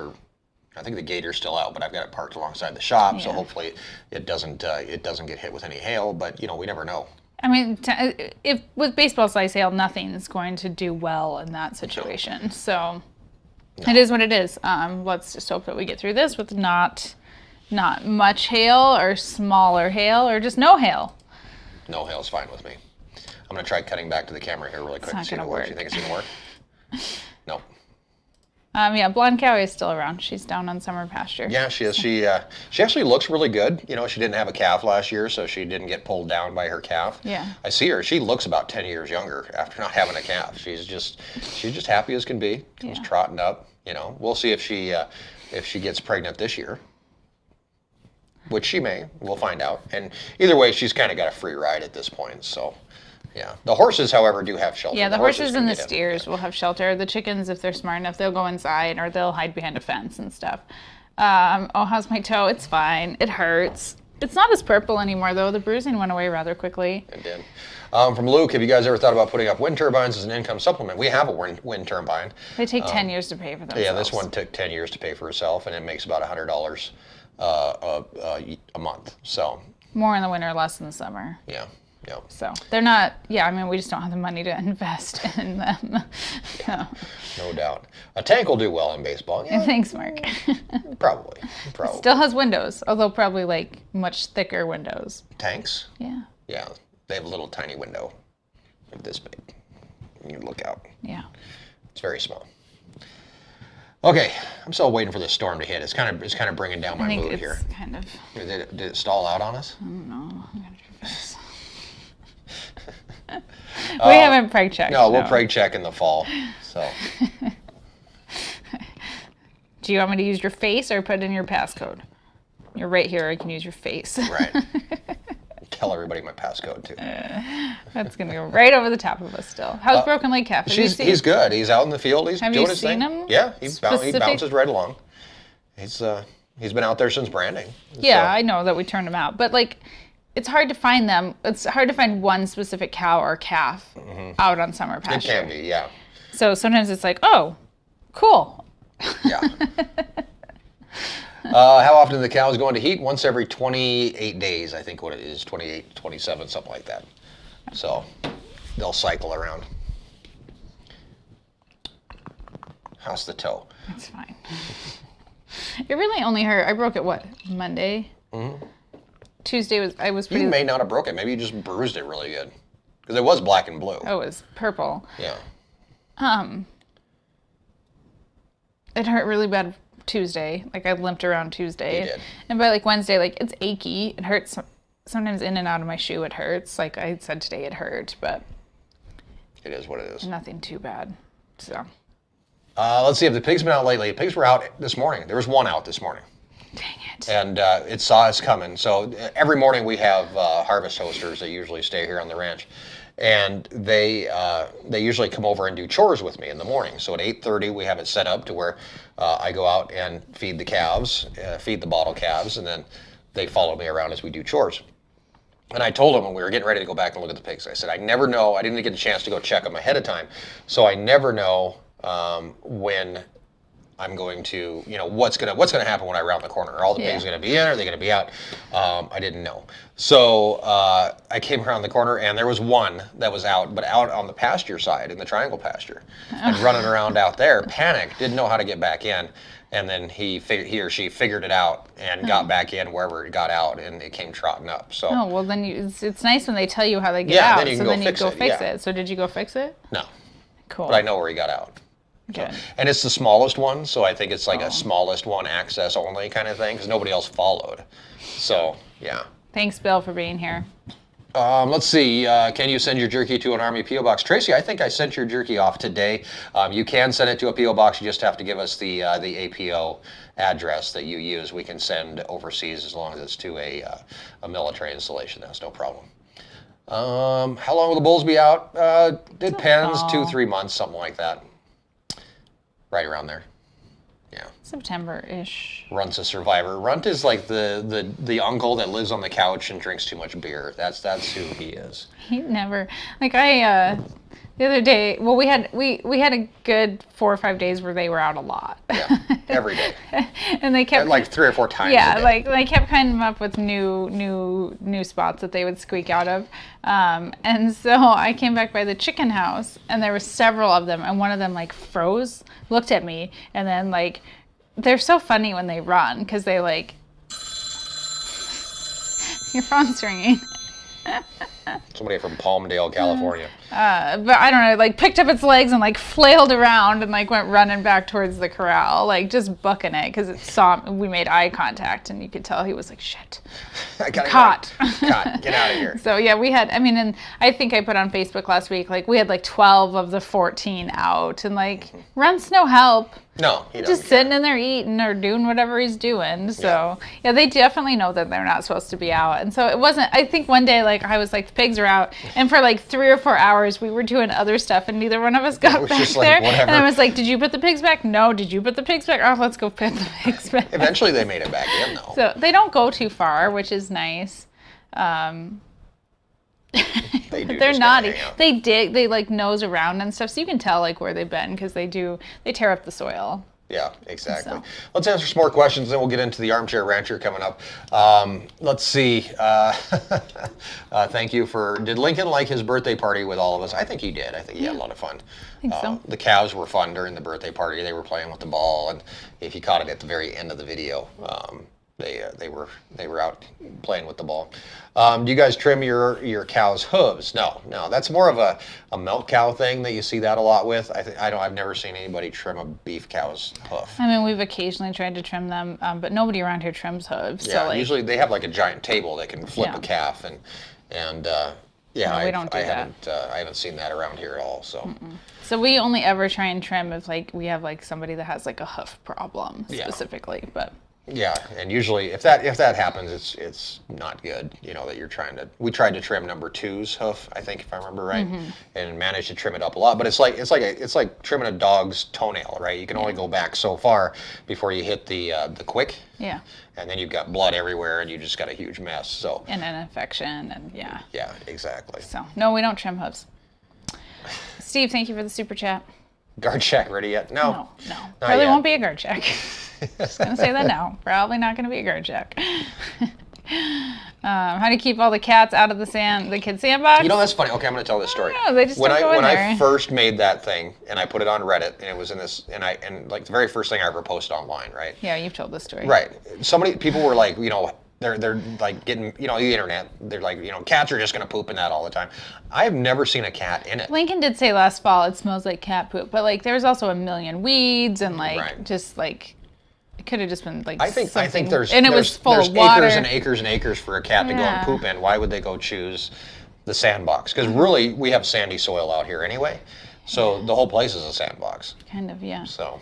Speaker 2: I think the Gator's still out, but I've got it parked alongside the shop. Yeah. So hopefully it doesn't get hit with any hail. But we never know.
Speaker 3: I mean, if with baseball size hail, nothing's going to do well in that situation. No. So it is what it is. Let's just hope that we get through this with not much hail or smaller hail or just no hail.
Speaker 2: No hail's fine with me. I'm going to try cutting back to the camera here really quick and see if it works. You think it's going to work? No.
Speaker 3: Yeah, blonde cow is still around. She's down on summer pasture.
Speaker 2: Yeah, she is. She actually looks really good. She didn't have a calf last year, so she didn't get pulled down by her calf. Yeah. I see her. She looks about 10 years younger after not having a calf. She's just happy as can be. Comes trotting up. We'll see if she gets pregnant this year. Which she may. We'll find out. And either way, she's kind of got a free ride at this point. So, yeah. The horses, however, do have shelter.
Speaker 3: Yeah, the horses and the steers will have shelter. The chickens, if they're smart enough, they'll go inside or they'll hide behind a fence and stuff. How's my toe? It's fine. It hurts. It's not as purple anymore, though. The bruising went away rather quickly.
Speaker 2: It did. From Luke, have you guys ever thought about putting up wind turbines as an income supplement? We have a wind turbine.
Speaker 3: They take 10 years to pay for themselves.
Speaker 2: Yeah, this one took 10 years to pay for itself, and it makes about $100 a month. So
Speaker 3: more in the winter, less in the summer.
Speaker 2: Yeah.
Speaker 3: So they're not. Yeah, I mean, we just don't have the money to invest in them.
Speaker 2: Yeah, no doubt. A tank will do well in baseball. Yeah.
Speaker 3: Thanks, Mark.
Speaker 2: Probably.
Speaker 3: Still has windows, although probably like much thicker windows.
Speaker 2: Tanks?
Speaker 3: Yeah.
Speaker 2: Yeah, they have a little tiny window, like this big. You can look out.
Speaker 3: Yeah.
Speaker 2: It's very small. Okay, I'm still waiting for the storm to hit. It's kind of bringing down my mood here.
Speaker 3: Kind of.
Speaker 2: Did it stall out on us?
Speaker 3: I don't know. We haven't preg checked.
Speaker 2: No, we'll preg check in the fall. So.
Speaker 3: Do you want me to use your face or put in your passcode? You're right here. I can use your face.
Speaker 2: Right. Tell everybody my passcode too.
Speaker 3: That's gonna go right over the top of us still. How's Broken Leg Calf?
Speaker 2: He's good. He's out in the field. He's doing his thing.
Speaker 3: Have you seen him?
Speaker 2: Yeah, he bounces right along. He's been out there since branding.
Speaker 3: Yeah, so. I know that we turned him out, but like, it's hard to find them. It's hard to find one specific cow or calf out on summer pasture.
Speaker 2: It can be, yeah.
Speaker 3: So sometimes it's like, oh, cool.
Speaker 2: Yeah. How often do the cows go into heat? Once every 28 days, I think what it is, 28, 27, something like that. So they'll cycle around. How's the toe?
Speaker 3: It's fine. It really only hurt. I broke it, what, Monday? Mm-hmm. Tuesday I was pretty...
Speaker 2: You may not have broke it. Maybe you just bruised it really good. Because it was black and blue.
Speaker 3: Oh, it was purple.
Speaker 2: Yeah.
Speaker 3: It hurt really bad Tuesday. Like, I limped around Tuesday.
Speaker 2: You did.
Speaker 3: And by, like, Wednesday, like, it's achy. It hurts. Sometimes in and out of my shoe it hurts. Like I said today, it hurt, but...
Speaker 2: It is what it is.
Speaker 3: Nothing too bad, so...
Speaker 2: Let's see, if the pigs been out lately. The pigs were out this morning. There was one out this morning.
Speaker 3: Dang it.
Speaker 2: And it saw us coming. So every morning we have harvest hosters that usually stay here on the ranch. And they usually come over and do chores with me in the morning. So at 8:30 we have it set up to where I go out and feed the calves, feed the bottle calves, and then they follow me around as we do chores. And I told them when we were getting ready to go back and look at the pigs, I said, I never know, I didn't get a chance to go check them ahead of time. So I never know when I'm going to, what's gonna happen when I round the corner. Are all the pigs gonna be in? Are they gonna be out? I didn't know. So I came around the corner and there was one that was out, but out on the pasture side, in the triangle pasture, and running around out there, panicked, didn't know how to get back in. And then he or she figured it out and got back in wherever it got out, and it came trotting up. So.
Speaker 3: Oh, well then it's nice when they tell you how they get out.
Speaker 2: Then you can go fix it.
Speaker 3: So did you go fix it?
Speaker 2: No.
Speaker 3: Cool.
Speaker 2: But I know where he got out.
Speaker 3: Good.
Speaker 2: So, and it's the smallest one, so I think it's like a smallest one, access only kind of thing, because nobody else followed. So, yeah.
Speaker 3: Thanks, Bill, for being here.
Speaker 2: Let's see. Can you send your jerky to an Army P.O. box? Tracy, I think I sent your jerky off today. You can send it to a P.O. box. You just have to give us the APO address that you use. We can send overseas as long as it's to a military installation. That's no problem. How long will the bulls be out? Depends. 2-3 months, something like that. Right around there. Yeah.
Speaker 3: September-ish.
Speaker 2: Runt's a survivor. Runt is like the uncle that lives on the couch and drinks too much beer. That's who he is.
Speaker 3: He never, like the other day, well, we had a good 4 or 5 days where they were out a lot.
Speaker 2: Yeah, every day.
Speaker 3: And they kept
Speaker 2: like 3 or 4 times.
Speaker 3: Yeah,
Speaker 2: a day.
Speaker 3: like they kept coming up with new spots that they would squeak out of. And so I came back by the chicken house, and there were several of them, and one of them like froze, looked at me, and then like they're so funny when they run because they like. Your phone's ringing.
Speaker 2: Somebody from Palmdale, California.
Speaker 3: But I don't know, like picked up its legs and like flailed around and like went running back towards the corral, like just booking it because it saw we made eye contact and you could tell he was like, shit, caught.
Speaker 2: Caught, get out of here.
Speaker 3: So yeah, we had, and I think I put on Facebook last week, like we had like 12 of the 14 out and like Runt's no help.
Speaker 2: No, he
Speaker 3: just sitting in there eating or doing whatever he's doing. So yeah, they definitely know that they're not supposed to be out. And so it wasn't, I think one day like I was like, the pigs are out, and for like 3 or 4 hours we were doing other stuff and neither one of us got back there. Like, and I was like, did you put the pigs back? No. Did you put the pigs back? Oh, let's go put the pigs back.
Speaker 2: Eventually they made it back in though.
Speaker 3: So they don't go too far, which is nice. They're naughty. They dig, they like nose around and stuff, so you can tell like where they've been because they tear up the soil.
Speaker 2: Yeah, exactly.
Speaker 3: So.
Speaker 2: Let's answer some more questions, then we'll get into the Armchair Rancher coming up. Let's see. Thank you did Lincoln like his birthday party with all of us? I think he did. I think he had a lot of fun.
Speaker 3: I think so.
Speaker 2: The cows were fun during the birthday party. They were playing with the ball, and if you caught it at the very end of the video, they were out playing with the ball. Do you guys trim your cow's hooves? No. That's more of a milk cow thing that you see that a lot with. I've never seen anybody trim a beef cow's hoof.
Speaker 3: We've occasionally tried to trim them, but nobody around here trims hooves.
Speaker 2: Yeah,
Speaker 3: so
Speaker 2: usually they have like a giant table that can flip a calf, and
Speaker 3: no, we don't do that.
Speaker 2: I haven't seen that around here at all. So.
Speaker 3: Mm-mm. So we only ever try and trim if like we have like somebody that has like a hoof problem specifically, but.
Speaker 2: Yeah, and usually if that happens, it's not good. That you're we tried to trim number 2's hoof, I think if I remember right, and managed to trim it up a lot. But it's like trimming a dog's toenail, right? You can only go back so far before you hit the quick.
Speaker 3: Yeah.
Speaker 2: And then you've got blood everywhere, and you just got a huge mess. So.
Speaker 3: And an infection, and yeah.
Speaker 2: Yeah, exactly.
Speaker 3: So no, we don't trim hooves. Steve, thank you for the super chat.
Speaker 2: Guard check ready yet? No.
Speaker 3: Probably won't be a guard check. Just gonna say that now. Probably not gonna be a guard check. How do you keep all the cats out of the kids' sandbox?
Speaker 2: You know, that's funny. Okay, I'm going to tell this story.
Speaker 3: They just don't go in there.
Speaker 2: When I first made that thing and I put it on Reddit and it was in this, and like the very first thing I ever posted online, right?
Speaker 3: Yeah, you've told this story.
Speaker 2: Right. People were like, you know, they're like getting, you know, the internet. They're like, you know, cats are just going to poop in that all the time. I have never seen a cat in it.
Speaker 3: Lincoln did say last fall it smells like cat poop, but like there's also a million weeds and like just like. It could have just been like
Speaker 2: I think there's
Speaker 3: and it was full of water.
Speaker 2: Acres and acres and acres for a cat to go and poop in. Why would they go choose the sandbox? Because really, we have sandy soil out here anyway, so the whole place is a sandbox.
Speaker 3: Kind of, yeah.
Speaker 2: So.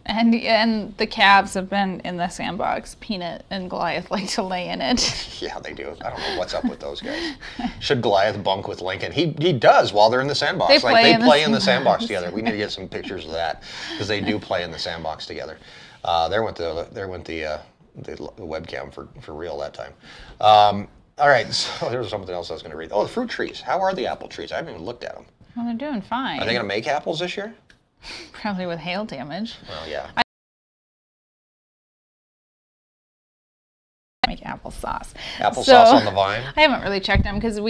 Speaker 3: And the calves have been in the sandbox. Peanut and Goliath like to lay in it.
Speaker 2: Yeah, they do. I don't know what's up with those guys. Should Goliath bunk with Lincoln? He does while they're in the sandbox. They play in the sandbox together. We need to get some pictures of that because they do play in the sandbox together. There went the webcam for real that time. All right, so there was something else I was going to read. Oh, the fruit trees. How are the apple trees? I haven't even looked at them.
Speaker 3: Well, they're doing fine.
Speaker 2: Are they going to make apples this year?
Speaker 3: Probably with hail damage.
Speaker 2: Well, yeah.
Speaker 3: Make applesauce.
Speaker 2: Applesauce on the vine?
Speaker 3: I haven't really checked them because it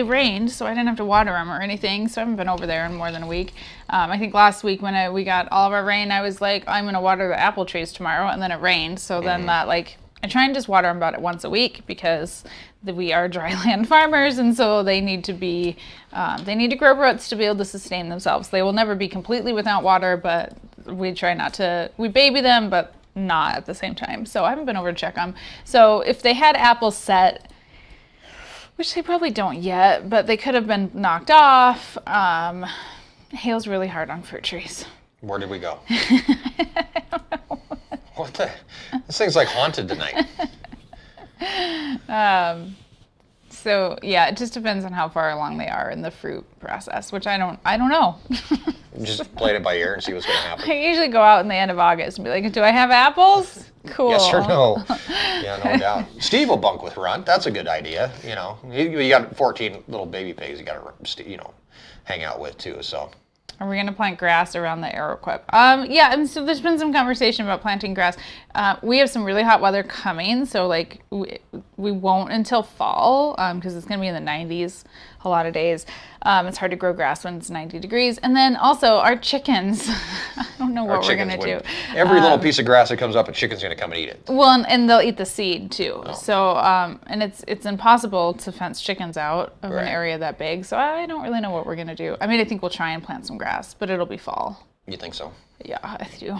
Speaker 3: rained, so I didn't have to water them or anything, so I haven't been over there in more than a week. I think last week when we got all of our rain, I was like, I'm going to water the apple trees tomorrow, and then it rained, so then that, like, I try and just water them about once a week because we are dryland farmers, and so they need to be, they need to grow roots to be able to sustain themselves. They will never be completely without water, but we try not to, we baby them, but not at the same time. So I haven't been over to check them. So if they had apples set, which they probably don't yet, but they could have been knocked off. Hail's really hard on fruit trees.
Speaker 2: Where did we go? What the? This thing's like haunted tonight.
Speaker 3: So yeah, it just depends on how far along they are in the fruit process, which I don't know.
Speaker 2: Just played it by ear and see what's going to happen.
Speaker 3: I usually go out in the end of August and be like, do I have apples? Cool.
Speaker 2: Yes or no? Yeah, no doubt. Steve will bunk with Runt. That's a good idea. You know, you got 14 little baby pigs you got to, you know, hang out with too. So.
Speaker 3: Are we going to plant grass around the Arrowquip? Yeah, and so there's been some conversation about planting grass. We have some really hot weather coming, so like we won't until fall because it's going to be in the 90s a lot of days. It's hard to grow grass when it's 90 degrees. And then also our chickens, I don't know what we're going to do.
Speaker 2: Every little piece of grass that comes up, a chicken's going to come and eat it.
Speaker 3: Well, and they'll eat the seed too. Oh. So, and it's impossible to fence chickens out of an area that big. So I don't really know what we're going to do. I mean, I think we'll try and plant some grass, but it'll be fall.
Speaker 2: You think so?
Speaker 3: Yeah, I do.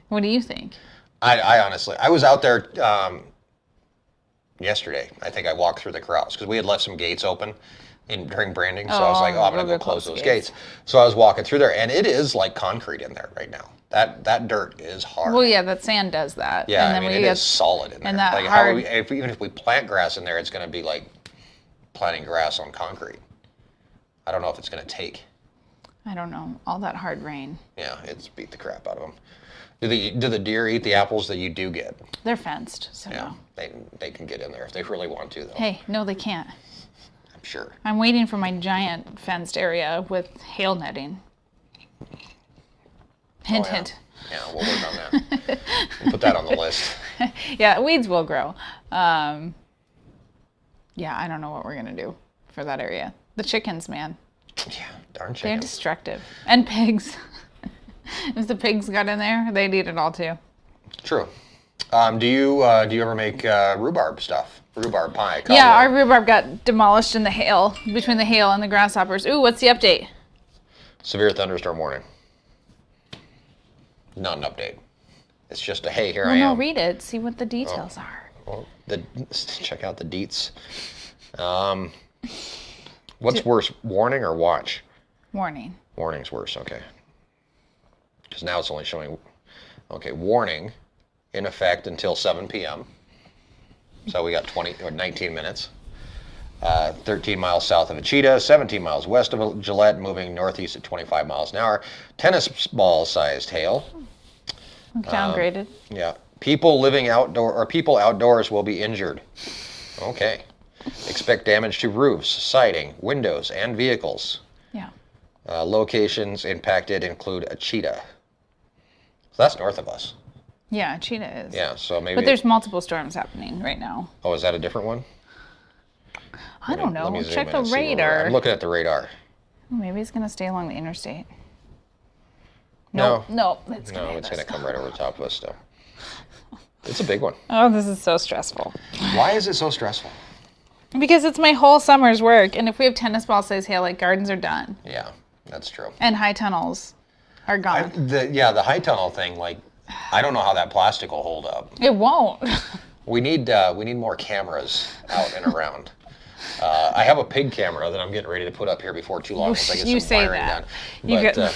Speaker 3: What do you think?
Speaker 2: I honestly, I was out there yesterday. I think I walked through the corrals because we had left some gates open during branding. So I was like, oh, I'm going to go close those gates. So I was walking through there, and it is like concrete in there right now. That dirt is hard.
Speaker 3: Well, yeah, that sand does that.
Speaker 2: Yeah, and then it is solid in there.
Speaker 3: And that
Speaker 2: like
Speaker 3: hard...
Speaker 2: even if we plant grass in there, it's going to be like planting grass on concrete. I don't know if it's going to take.
Speaker 3: I don't know. All that hard rain.
Speaker 2: Yeah, it's beat the crap out of them. Do the deer eat the apples that you do get?
Speaker 3: They're fenced, so
Speaker 2: yeah, they can get in there if they really want to, though.
Speaker 3: Hey, no, they can't.
Speaker 2: I'm sure.
Speaker 3: I'm waiting for my giant fenced area with hail netting. Hint, hint.
Speaker 2: Yeah, we'll work on that. We'll put that on the list.
Speaker 3: Yeah, weeds will grow. Yeah, I don't know what we're going to do for that area. The chickens, man.
Speaker 2: Yeah, darn chickens.
Speaker 3: They're destructive. And pigs. If the pigs got in there, they'd eat it all too.
Speaker 2: True. Do you ever make rhubarb stuff? Rhubarb pie?
Speaker 3: Yeah, our rhubarb got demolished in the hail, between the hail and the grasshoppers. Ooh, what's the update?
Speaker 2: Severe thunderstorm warning. Not an update. It's just a, hey, here I am.
Speaker 3: No, read it. See what the details are.
Speaker 2: Well, check out the deets. What's worse, warning or watch?
Speaker 3: Warning.
Speaker 2: Warning's worse, okay. Because now it's only showing, okay, warning in effect until 7 p.m. So we got 19 minutes. 13 miles south of Achita, 17 miles west of Gillette, moving northeast at 25 miles an hour. Tennis ball sized hail.
Speaker 3: Downgraded.
Speaker 2: Yeah. People outdoors will be injured. Okay. Expect damage to roofs, siding, windows, and vehicles.
Speaker 3: Yeah.
Speaker 2: Locations impacted include Achita. So that's north of us.
Speaker 3: Yeah, Cheetah is.
Speaker 2: Yeah, so maybe.
Speaker 3: But there's multiple storms happening right now.
Speaker 2: Oh, is that a different one?
Speaker 3: I don't know.
Speaker 2: Let me zoom
Speaker 3: Check
Speaker 2: in
Speaker 3: the
Speaker 2: and see where we're at.
Speaker 3: radar.
Speaker 2: I'm looking at the radar.
Speaker 3: Maybe it's going to stay along the interstate.
Speaker 2: No.
Speaker 3: No, it's going to
Speaker 2: No, it's going to come right over the top of us still. It's a big one.
Speaker 3: Oh, this is so stressful.
Speaker 2: Why is it so stressful?
Speaker 3: Because it's my whole summer's work, and if we have tennis ball size hail, like gardens are done.
Speaker 2: Yeah, that's true.
Speaker 3: And high tunnels are gone.
Speaker 2: The high tunnel thing, like, I don't know how that plastic will hold up.
Speaker 3: It won't.
Speaker 2: We need more cameras out and around. I have a pig camera that I'm getting ready to put up here before too long once I get
Speaker 3: You
Speaker 2: some
Speaker 3: say
Speaker 2: wiring
Speaker 3: that.
Speaker 2: done.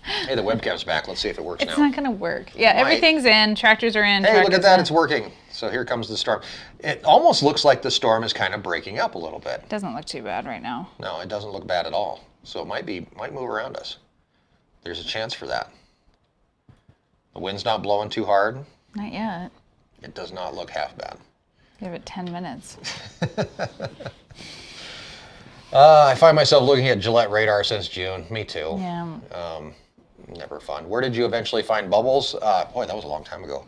Speaker 2: Hey, the webcam's back. Let's see if it works now.
Speaker 3: It's not going to work. Yeah, everything's in. Tractors are in.
Speaker 2: Hey, look at that.
Speaker 3: tractors
Speaker 2: It's working. So here comes the storm. It almost looks like the storm is kind of breaking up a little bit.
Speaker 3: Doesn't look too bad right now.
Speaker 2: No, it doesn't look bad at all. So it might move around us. There's a chance for that. The wind's not blowing too hard.
Speaker 3: Not yet.
Speaker 2: It does not look half bad.
Speaker 3: Give it 10 minutes.
Speaker 2: I find myself looking at Gillette radar since June. Me too.
Speaker 3: Yeah.
Speaker 2: Never fun. Where did you eventually find Bubbles? Boy, that was a long time ago.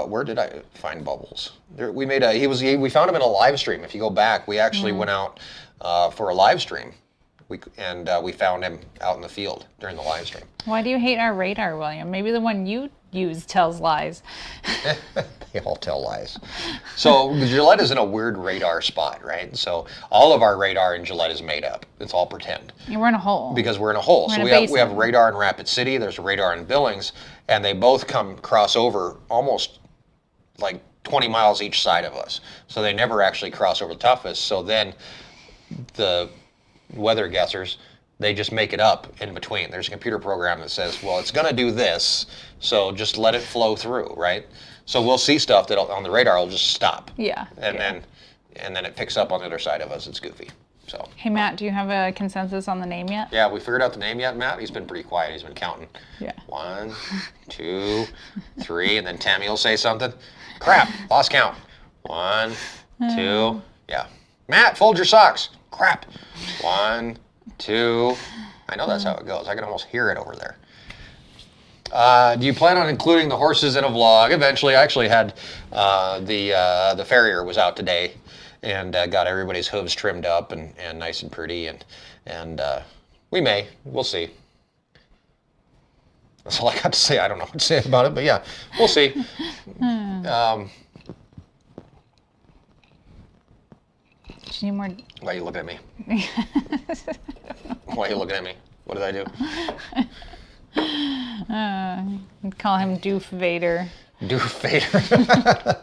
Speaker 2: Where did I find Bubbles? We found him in a live stream. If you go back, we actually went out for a live stream. We found him out in the field during the live stream.
Speaker 3: Why do you hate our radar, William? Maybe the one you use tells lies.
Speaker 2: They all tell lies. So Gillette is in a weird radar spot, right? So all of our radar in Gillette is made up. It's all pretend.
Speaker 3: We're in a hole.
Speaker 2: Because we're in a hole. So we have radar in Rapid City, there's radar in Billings, and they both cross over almost like 20 miles each side of us. So they never actually cross over the top of us. So then the weather guessers, they just make it up in between. There's a computer program that says, well, it's going to do this, so just let it flow through, right? So we'll see stuff that on the radar will just stop.
Speaker 3: Yeah.
Speaker 2: And then it picks up on the other side of us. It's goofy. So.
Speaker 3: Hey, Matt, do you have a consensus on the name yet?
Speaker 2: Yeah, we figured out the name yet, Matt? He's been pretty quiet. He's been counting.
Speaker 3: Yeah.
Speaker 2: 1, 2, 3, and then Tammy will say something. Crap, lost count. 1, 2, yeah. Matt, fold your socks. Crap. 1, 2. I know that's how it goes. I can almost hear it over there. Do you plan on including the horses in a vlog? Eventually, I actually had the farrier was out today and got everybody's hooves trimmed up and nice and pretty, and we'll see. That's all I got to say. I don't know what to say about it, but yeah, we'll see.
Speaker 3: Do you need more?
Speaker 2: Why are you looking at me? Why are you looking at me? What did I do?
Speaker 3: Call him Doof Vader.
Speaker 2: Doof Vader.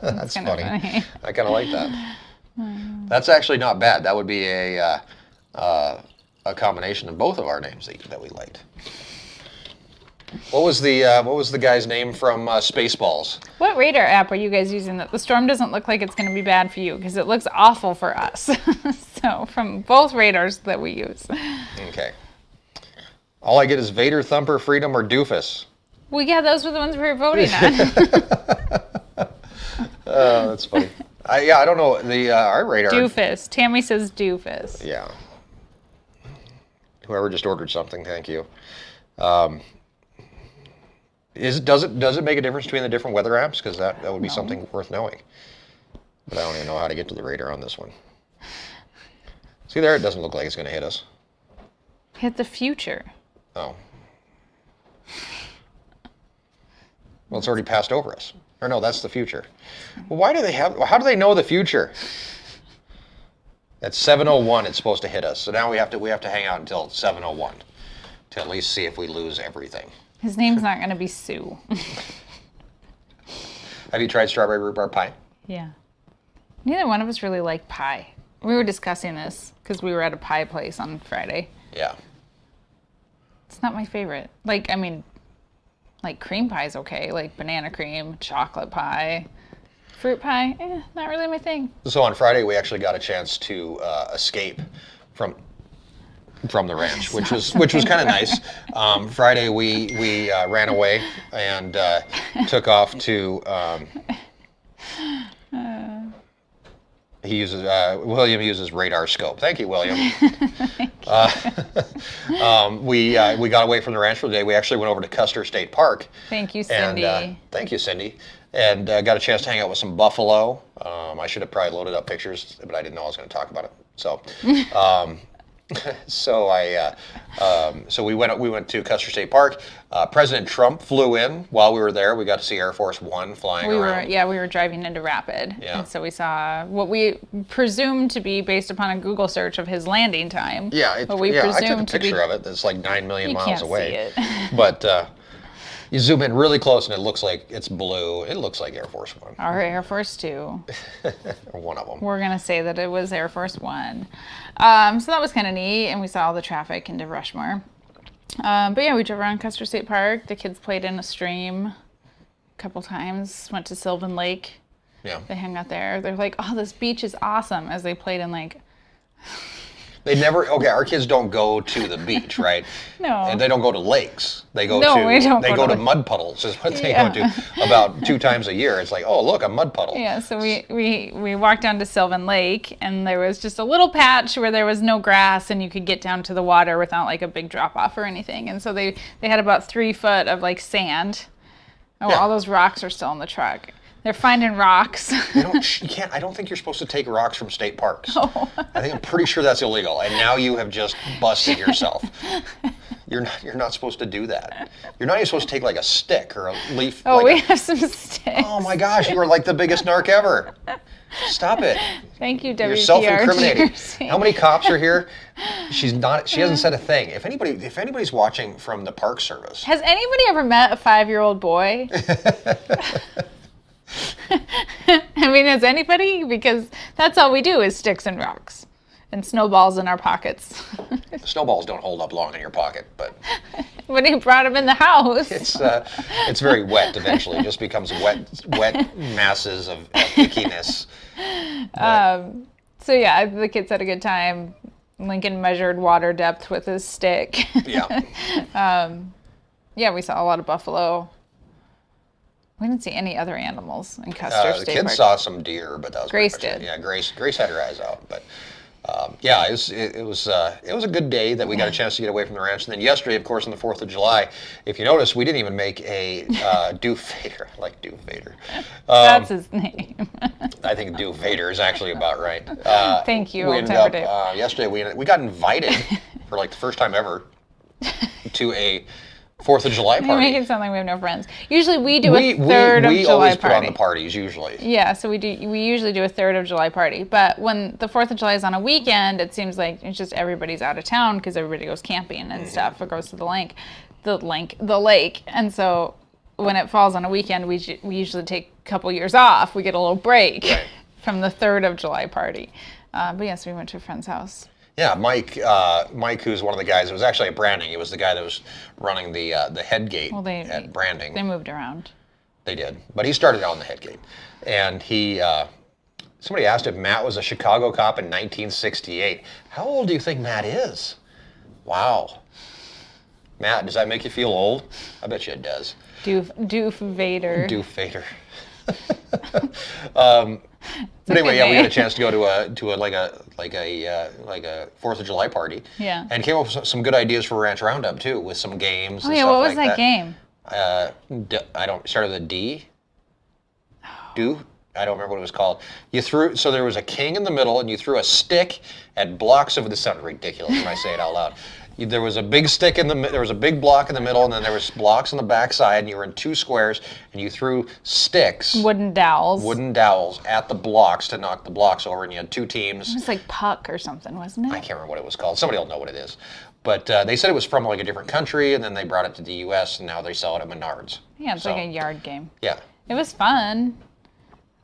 Speaker 2: That's funny. I kind of like that. That's actually not bad. That would be a combination of both of our names that we liked. What was the guy's name from Spaceballs?
Speaker 3: What radar app are you guys using that the storm doesn't look like it's going to be bad for you? Because it looks awful for us. So from both radars that we use.
Speaker 2: Okay. All I get is Vader, Thumper, Freedom, or Doofus.
Speaker 3: Well, yeah, those were the ones we were voting on.
Speaker 2: Oh, that's funny. I don't know our radar.
Speaker 3: Doofus. Tammy says Doofus.
Speaker 2: Yeah. Whoever just ordered something, thank you. Does it make a difference between the different weather apps? Because that would be something worth knowing. But I don't even know how to get to the radar on this one. See there, it doesn't look like it's going to hit us.
Speaker 3: Hit the future.
Speaker 2: Oh. Well, it's already passed over us. Or no, that's the future. Well, how do they know the future? At 7:01, it's supposed to hit us. So now we have to hang out until 7:01 to at least see if we lose everything.
Speaker 3: His name's not going to be Sue.
Speaker 2: Have you tried strawberry rhubarb pie?
Speaker 3: Yeah. Neither one of us really like pie. We were discussing this because we were at a pie place on Friday.
Speaker 2: Yeah.
Speaker 3: It's not my favorite. Like cream pie is okay. Like banana cream, chocolate pie, fruit pie, not really my thing.
Speaker 2: So on Friday, we actually got a chance to escape from the ranch, which was kind of nice. Friday, we ran away and took off to William uses radar scope. Thank you, William. We got away from the ranch for the day. We actually went over to Custer State Park.
Speaker 3: Thank you, Cindy.
Speaker 2: And, thank you, Cindy. And got a chance to hang out with some buffalo. I should have probably loaded up pictures, but I didn't know I was going to talk about it. So, so we went to Custer State Park. President Trump flew in while we were there. We got to see Air Force One flying around.
Speaker 3: We were driving into Rapid.
Speaker 2: Yeah.
Speaker 3: And so we saw what we presumed to be, based upon a Google search of his landing time.
Speaker 2: Yeah, I took a picture of it. It's like 9 million miles away.
Speaker 3: See it.
Speaker 2: But you zoom in really close, and it looks like it's blue. It looks like Air Force One.
Speaker 3: Or Air Force Two.
Speaker 2: Or one of them.
Speaker 3: We're going to say that it was Air Force One. So that was kind of neat, and we saw all the traffic into Rushmore. But yeah, we drove around Custer State Park. The kids played in a stream a couple times. Went to Sylvan Lake.
Speaker 2: Yeah.
Speaker 3: They hung out there. They're like, oh, this beach is awesome, as they played in like...
Speaker 2: Our kids don't go to the beach, right?
Speaker 3: No.
Speaker 2: And they don't go to lakes. They go to mud puddles is what they go to about 2 times a year. It's like, oh, look, a mud puddle.
Speaker 3: Yeah, so we walked down to Sylvan Lake, and there was just a little patch where there was no grass, and you could get down to the water without like a big drop off or anything. And so they had about 3 foot of like sand. Oh, all those rocks are still in the truck. They're finding rocks.
Speaker 2: I don't think you're supposed to take rocks from state parks.
Speaker 3: Oh.
Speaker 2: I'm pretty sure that's illegal. And now you have just busted yourself. You're not supposed to do that. You're not even supposed to take like a stick or a leaf.
Speaker 3: Oh, we have some sticks.
Speaker 2: Oh my gosh, you are like the biggest narc ever. Stop it.
Speaker 3: Thank you, WPR.
Speaker 2: You're self-incriminating.
Speaker 3: Jersey.
Speaker 2: How many cops are here? She hasn't said a thing. If anybody's watching from the Park Service.
Speaker 3: Has anybody ever met a 5-year-old boy? I mean, has anybody? Because that's all we do is sticks and rocks and snowballs in our pockets.
Speaker 2: Snowballs don't hold up long in your pocket, but
Speaker 3: when he brought them in the house,
Speaker 2: it's very wet eventually. It just becomes wet masses of ickiness.
Speaker 3: So yeah, the kids had a good time. Lincoln measured water depth with his stick.
Speaker 2: Yeah.
Speaker 3: Yeah, we saw a lot of buffalo. We didn't see any other animals in Custer State
Speaker 2: The kids
Speaker 3: Park.
Speaker 2: saw some deer, but that was
Speaker 3: Grace
Speaker 2: pretty much
Speaker 3: did.
Speaker 2: it. Yeah, Grace had her eyes out, but it was a good day that we got a chance to get away from the ranch. And then yesterday, of course, on the 4th of July, if you notice, we didn't even make a Doof Vader. I like Doof Vader.
Speaker 3: That's his name.
Speaker 2: I think Doof Vader is actually about right.
Speaker 3: Thank you,
Speaker 2: we
Speaker 3: Old
Speaker 2: ended
Speaker 3: Timber
Speaker 2: up,
Speaker 3: Dave.
Speaker 2: yesterday we got invited for like the first time ever to a 4th of July
Speaker 3: You
Speaker 2: party.
Speaker 3: make it sound like we have no friends. Usually we do a 3rd of July
Speaker 2: We always put on
Speaker 3: party.
Speaker 2: the parties usually.
Speaker 3: Yeah, so we usually do a 3rd of July party. But when the 4th of July is on a weekend, it seems like it's just everybody's out of town because everybody goes camping and stuff, or goes to the lake. And so when it falls on a weekend, we usually take a couple years off. We get a little break from the 3rd of July party. But yes, we went to a friend's house.
Speaker 2: Yeah, Mike, who's one of the guys, it was actually at Branding. He was the guy that was running the head gate at Branding.
Speaker 3: They moved around.
Speaker 2: They did, but he started on the head gate. And somebody asked if Matt was a Chicago cop in 1968. How old do you think Matt is? Wow. Matt, does that make you feel old? I bet you it does.
Speaker 3: Doof Vader.
Speaker 2: Doof Vader. But anyway, we had a chance to go to a 4th of July party.
Speaker 3: Yeah.
Speaker 2: And came up with some good ideas for Ranch Roundup too, with some games.
Speaker 3: Oh
Speaker 2: and
Speaker 3: yeah,
Speaker 2: stuff
Speaker 3: what was
Speaker 2: like
Speaker 3: that game?
Speaker 2: Started with a D. Do? I don't remember what it was called. So there was a king in the middle, and you threw a stick at blocks of. This sounds ridiculous when I say it out loud. There was a big stick there was a big block in the middle, and then there was blocks on the backside, and you were in 2 squares, and you threw sticks,
Speaker 3: Wooden dowels,
Speaker 2: at the blocks to knock the blocks over, and you had 2 teams.
Speaker 3: It was like puck or something, wasn't it?
Speaker 2: I can't remember what it was called. Somebody will know what it is. But they said it was from like a different country, and then they brought it to the U.S., and now they sell it at Menards.
Speaker 3: Yeah, it's like a yard game.
Speaker 2: Yeah.
Speaker 3: It was fun.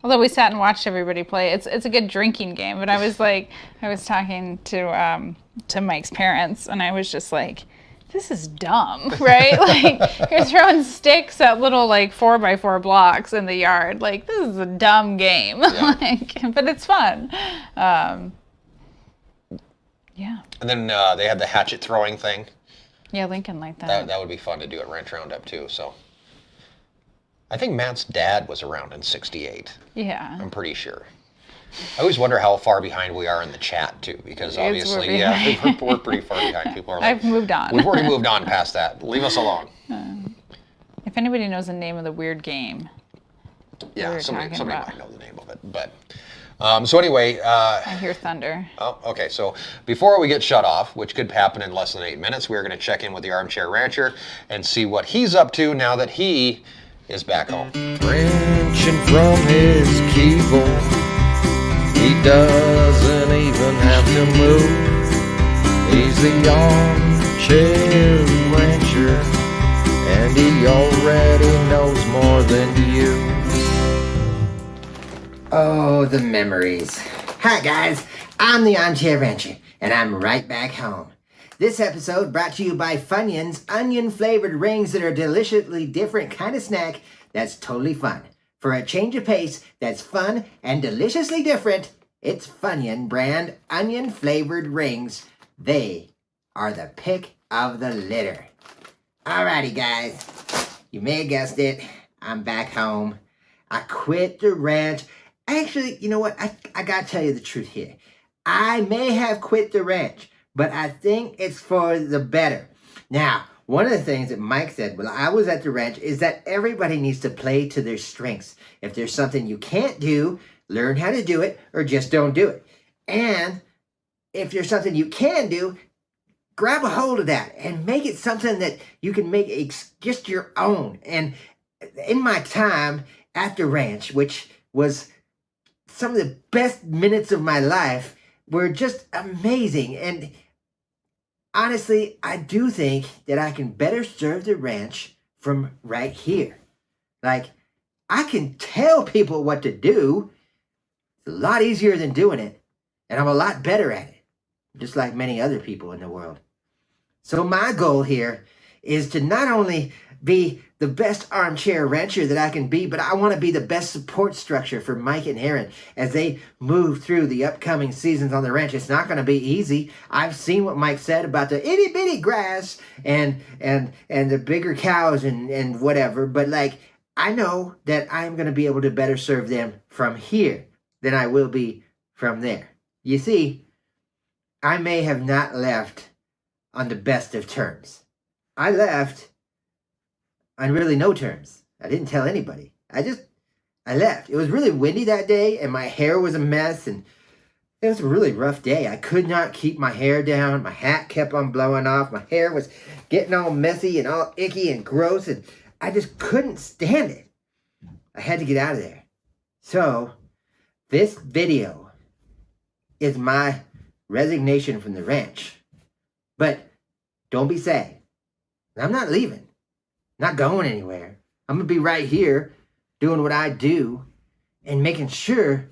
Speaker 3: Although we sat and watched everybody play, it's a good drinking game. But I was talking to Mike's parents, and I was just like, this is dumb, right? Like, you're throwing sticks at little, like, 4x4 blocks in the yard. Like, this is a dumb game.
Speaker 2: Yeah.
Speaker 3: But it's fun. Yeah.
Speaker 2: And then they had the hatchet throwing thing.
Speaker 3: Yeah, Lincoln liked that.
Speaker 2: That would be fun to do at Ranch Roundup, too, so. I think Matt's dad was around in 68.
Speaker 3: Yeah.
Speaker 2: I'm pretty sure. I always wonder how far behind we are in the chat too, because obviously, we're pretty far behind. People are like,
Speaker 3: I've moved on.
Speaker 2: We've already moved on past that. Leave us alone.
Speaker 3: If anybody knows the name of the weird game.
Speaker 2: Yeah, somebody might know the name of it. But so anyway.
Speaker 3: I hear thunder.
Speaker 2: Oh, okay. So before we get shut off, which could happen in less than 8 minutes, we're going to check in with the Armchair Rancher and see what he's up to now that he is back home.
Speaker 1: Wrenching from his keyboard, he doesn't even have to move. He's the Armchair Rancher, and he already knows more than you.
Speaker 4: Oh, the memories. Hi guys, I'm the Armchair Rancher, and I'm right back home. This episode brought to you by Funyuns onion-flavored rings that are a deliciously different kind of snack that's totally fun. For a change of pace that's fun and deliciously different, it's Funyun brand onion-flavored rings. They are the pick of the litter. Alrighty guys, you may have guessed it, I'm back home. I quit the ranch. Actually, you know what, I gotta tell you the truth here. I may have quit the ranch, but I think it's for the better. Now, one of the things that Mike said when I was at the ranch is that everybody needs to play to their strengths. If there's something you can't do, learn how to do it or just don't do it. And if there's something you can do, grab a hold of that and make it something that you can make just your own. And in my time at the ranch, which was some of the best minutes of my life, were just amazing. And honestly, I do think that I can better serve the ranch from right here. Like, I can tell people what to do. It's a lot easier than doing it. And I'm a lot better at it, just like many other people in the world. So my goal here is to not only be the best armchair rancher that I can be, but I want to be the best support structure for Mike and Erin as they move through the upcoming seasons on the ranch. It's not going to be easy. I've seen what Mike said about the itty bitty grass and the bigger cows and whatever, but like, I know that I'm going to be able to better serve them from here than I will be from there. You see, I may have not left on the best of terms. I left on really no terms. I didn't tell anybody. I left. It was really windy that day and my hair was a mess and it was a really rough day. I could not keep my hair down. My hat kept on blowing off. My hair was getting all messy and all icky and gross and I just couldn't stand it. I had to get out of there. So this video is my resignation from the ranch. But don't be sad. I'm not leaving. Not going anywhere. I'm going to be right here doing what I do and making sure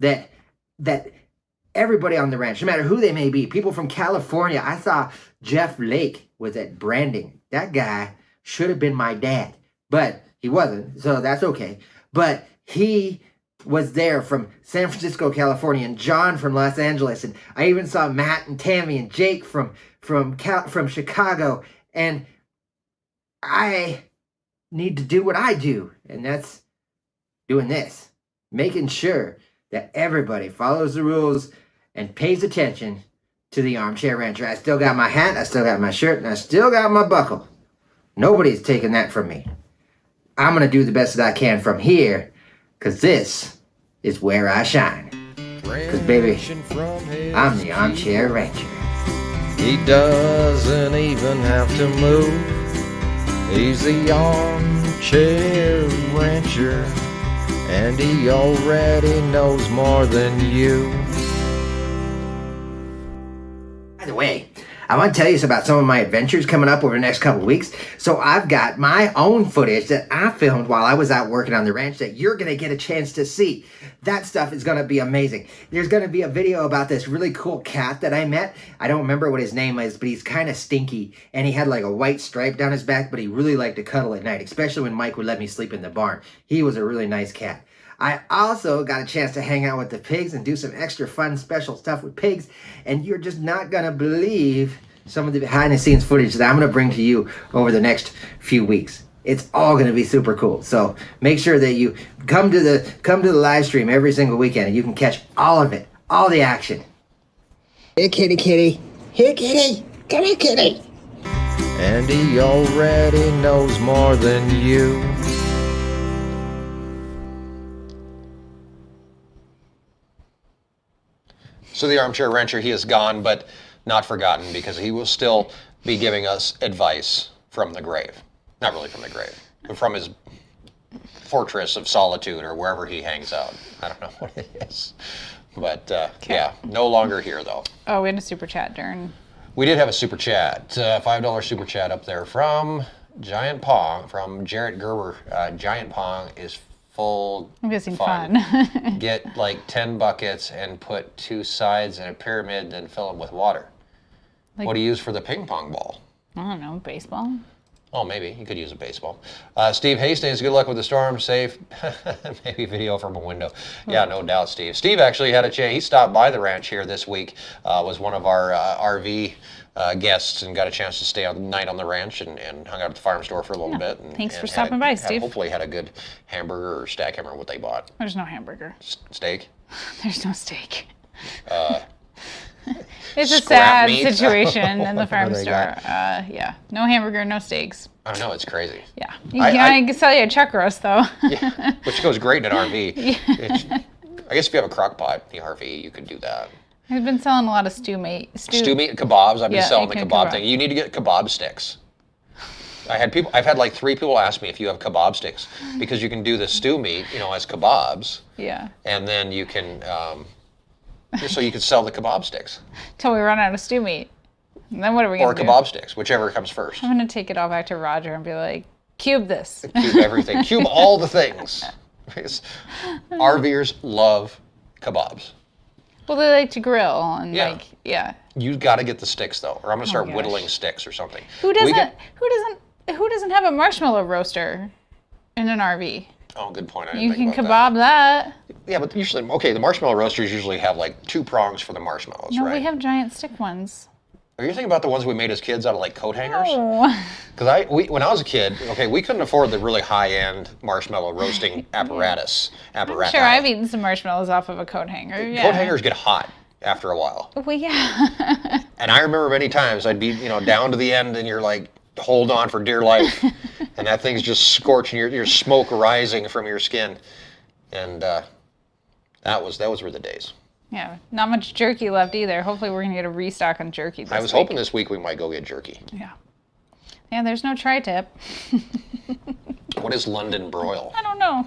Speaker 4: that everybody on the ranch, no matter who they may be, people from California. I saw Jeff Lake was at branding. That guy should have been my dad, but he wasn't, so that's okay. But he was there from San Francisco, California, and John from Los Angeles, and I even saw Matt and Tammy and Jake from Chicago, and I need to do what I do, and that's doing this, making sure that everybody follows the rules and pays attention to the Armchair Rancher. I still got my hat, I still got my shirt, and I still got my buckle. Nobody's taking that from me. I'm going to do the best that I can from here, because this is where I shine. Because, baby, I'm the Armchair Rancher.
Speaker 1: He doesn't even have to move. He's the Armchair Rancher, and he already knows more than you.
Speaker 4: By the way, I want to tell you about some of my adventures coming up over the next couple of weeks. So I've got my own footage that I filmed while I was out working on the ranch that you're going to get a chance to see. That stuff is going to be amazing. There's going to be a video about this really cool cat that I met. I don't remember what his name is, but he's kind of stinky. And he had like a white stripe down his back, but he really liked to cuddle at night, especially when Mike would let me sleep in the barn. He was a really nice cat. I also got a chance to hang out with the pigs and do some extra fun special stuff with pigs, and you're just not gonna believe some of the behind the scenes footage that I'm gonna bring to you over the next few weeks. It's all going to be super cool. So make sure that you come to the live stream every single weekend, and you can catch all of it, all the action. Here, kitty, kitty. Here, kitty. Come here, kitty.
Speaker 1: And he already knows more than you.
Speaker 2: So the Armchair Rancher, he is gone, but not forgotten, because he will still be giving us advice from the grave. Not really from the grave, but from his fortress of solitude, or wherever he hangs out. I don't know what it is. But yeah, no longer here though.
Speaker 3: Oh, we had a super chat during.
Speaker 2: We did have a super chat, $5 super chat up there from Giant Pong, from Jarrett Gerber. Giant Pong is full
Speaker 3: I'm guessing fun.
Speaker 2: Get like 10 buckets and put 2 sides in a pyramid, then fill them with water.
Speaker 3: Like,
Speaker 2: what do you use for the ping pong ball?
Speaker 3: I don't know, baseball?
Speaker 2: Oh, maybe. You could use a baseball. Steve Hastings, good luck with the storm. Safe. Maybe video from a window. Yeah, no doubt, Steve. Steve actually had a chance. He stopped by the ranch here this week, was one of our RV guests, and got a chance to stay on the night on the ranch, and hung out at the farm store for a little bit.
Speaker 3: Thanks for stopping by, Steve.
Speaker 2: Hopefully had a good hamburger or steak. I can't remember what they bought.
Speaker 3: There's no hamburger.
Speaker 2: Steak?
Speaker 3: There's no steak. It's a
Speaker 2: Scrap
Speaker 3: sad
Speaker 2: meat?
Speaker 3: situation in the farm
Speaker 2: What do they
Speaker 3: store.
Speaker 2: got?
Speaker 3: Yeah, no hamburger, no steaks.
Speaker 2: I don't know. It's crazy.
Speaker 3: Yeah,
Speaker 2: I
Speaker 3: can sell you a chuck roast though.
Speaker 2: Yeah, which goes great in an RV. I guess if you have a crock pot in the RV, you could do that.
Speaker 3: I've been selling a lot of stew meat and
Speaker 2: kebabs. I've been selling the
Speaker 3: and
Speaker 2: kebab thing. You need to get kebab sticks. I've had like 3 people ask me if you have kebab sticks, because you can do the stew meat, as kebabs.
Speaker 3: Yeah.
Speaker 2: And then you can, so you can sell the kebab sticks.
Speaker 3: Till we run out of stew meat. And then what are we going
Speaker 2: Or
Speaker 3: to do?
Speaker 2: kebab sticks, whichever comes first.
Speaker 3: I'm going to take it all back to Roger and be like, cube this.
Speaker 2: Cube everything. Cube all the things. Because RVers love kebabs.
Speaker 3: Well, they like to grill and
Speaker 2: Yeah.
Speaker 3: yeah.
Speaker 2: You got to get the sticks though, or I'm gonna start
Speaker 3: gosh.
Speaker 2: whittling sticks or something.
Speaker 3: Who doesn't have a marshmallow roaster in an RV?
Speaker 2: Oh, good point. I
Speaker 3: You
Speaker 2: didn't
Speaker 3: can
Speaker 2: think about
Speaker 3: kebab that.
Speaker 2: that. Yeah, but usually, the marshmallow roasters usually have like 2 prongs for the marshmallows,
Speaker 3: No,
Speaker 2: right?
Speaker 3: we have giant stick ones.
Speaker 2: Are you thinking about the ones we made as kids out of like coat hangers?
Speaker 3: Oh.
Speaker 2: Because when I was a kid, we couldn't afford the really high-end marshmallow roasting apparatus.
Speaker 3: I'm sure I've eaten some marshmallows off of a coat hanger. Yeah.
Speaker 2: Coat hangers get hot after a while.
Speaker 3: Well, yeah.
Speaker 2: And I remember many times I'd be, down to the end, and you're like, hold on for dear life. And that thing's just scorching, your smoke rising from your skin. And that were the days.
Speaker 3: Yeah, not much jerky left either. Hopefully we're going to get a restock on jerky this week.
Speaker 2: I was hoping this week we might go get jerky.
Speaker 3: Yeah. Yeah, there's no tri-tip.
Speaker 2: What is London broil?
Speaker 3: I don't know.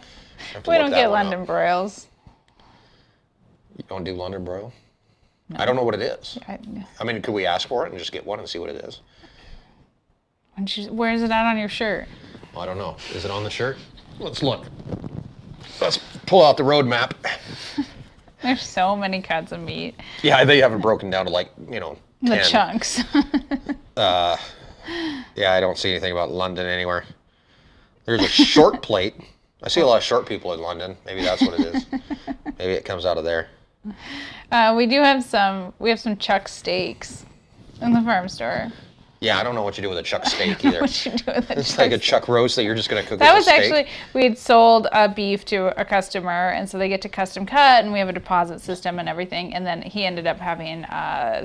Speaker 2: To
Speaker 3: We
Speaker 2: look
Speaker 3: don't
Speaker 2: that
Speaker 3: get
Speaker 2: one
Speaker 3: London
Speaker 2: up.
Speaker 3: broils.
Speaker 2: You don't do London broil? No. I don't know what it is. I mean, could we ask for it and just get one and see what it is?
Speaker 3: Where is it at on your shirt?
Speaker 2: Well, I don't know. Is it on the shirt? Let's look. Let's pull out the road map.
Speaker 3: There's so many cuts of meat.
Speaker 2: Yeah, they have it broken down to like, 10.
Speaker 3: The chunks.
Speaker 2: Yeah, I don't see anything about London anywhere. There's a short plate. I see a lot of short people in London. Maybe that's what it is. Maybe it comes out of there.
Speaker 3: We have some chuck steaks in the farm store.
Speaker 2: Yeah, I don't know what you do with a chuck steak either.
Speaker 3: What you do with
Speaker 2: It's like a chuck roast that you're just going to cook
Speaker 3: That
Speaker 2: as
Speaker 3: was
Speaker 2: a steak.
Speaker 3: actually, we had sold beef to a customer, and so they get to custom cut, and we have a deposit system and everything. And then he ended up having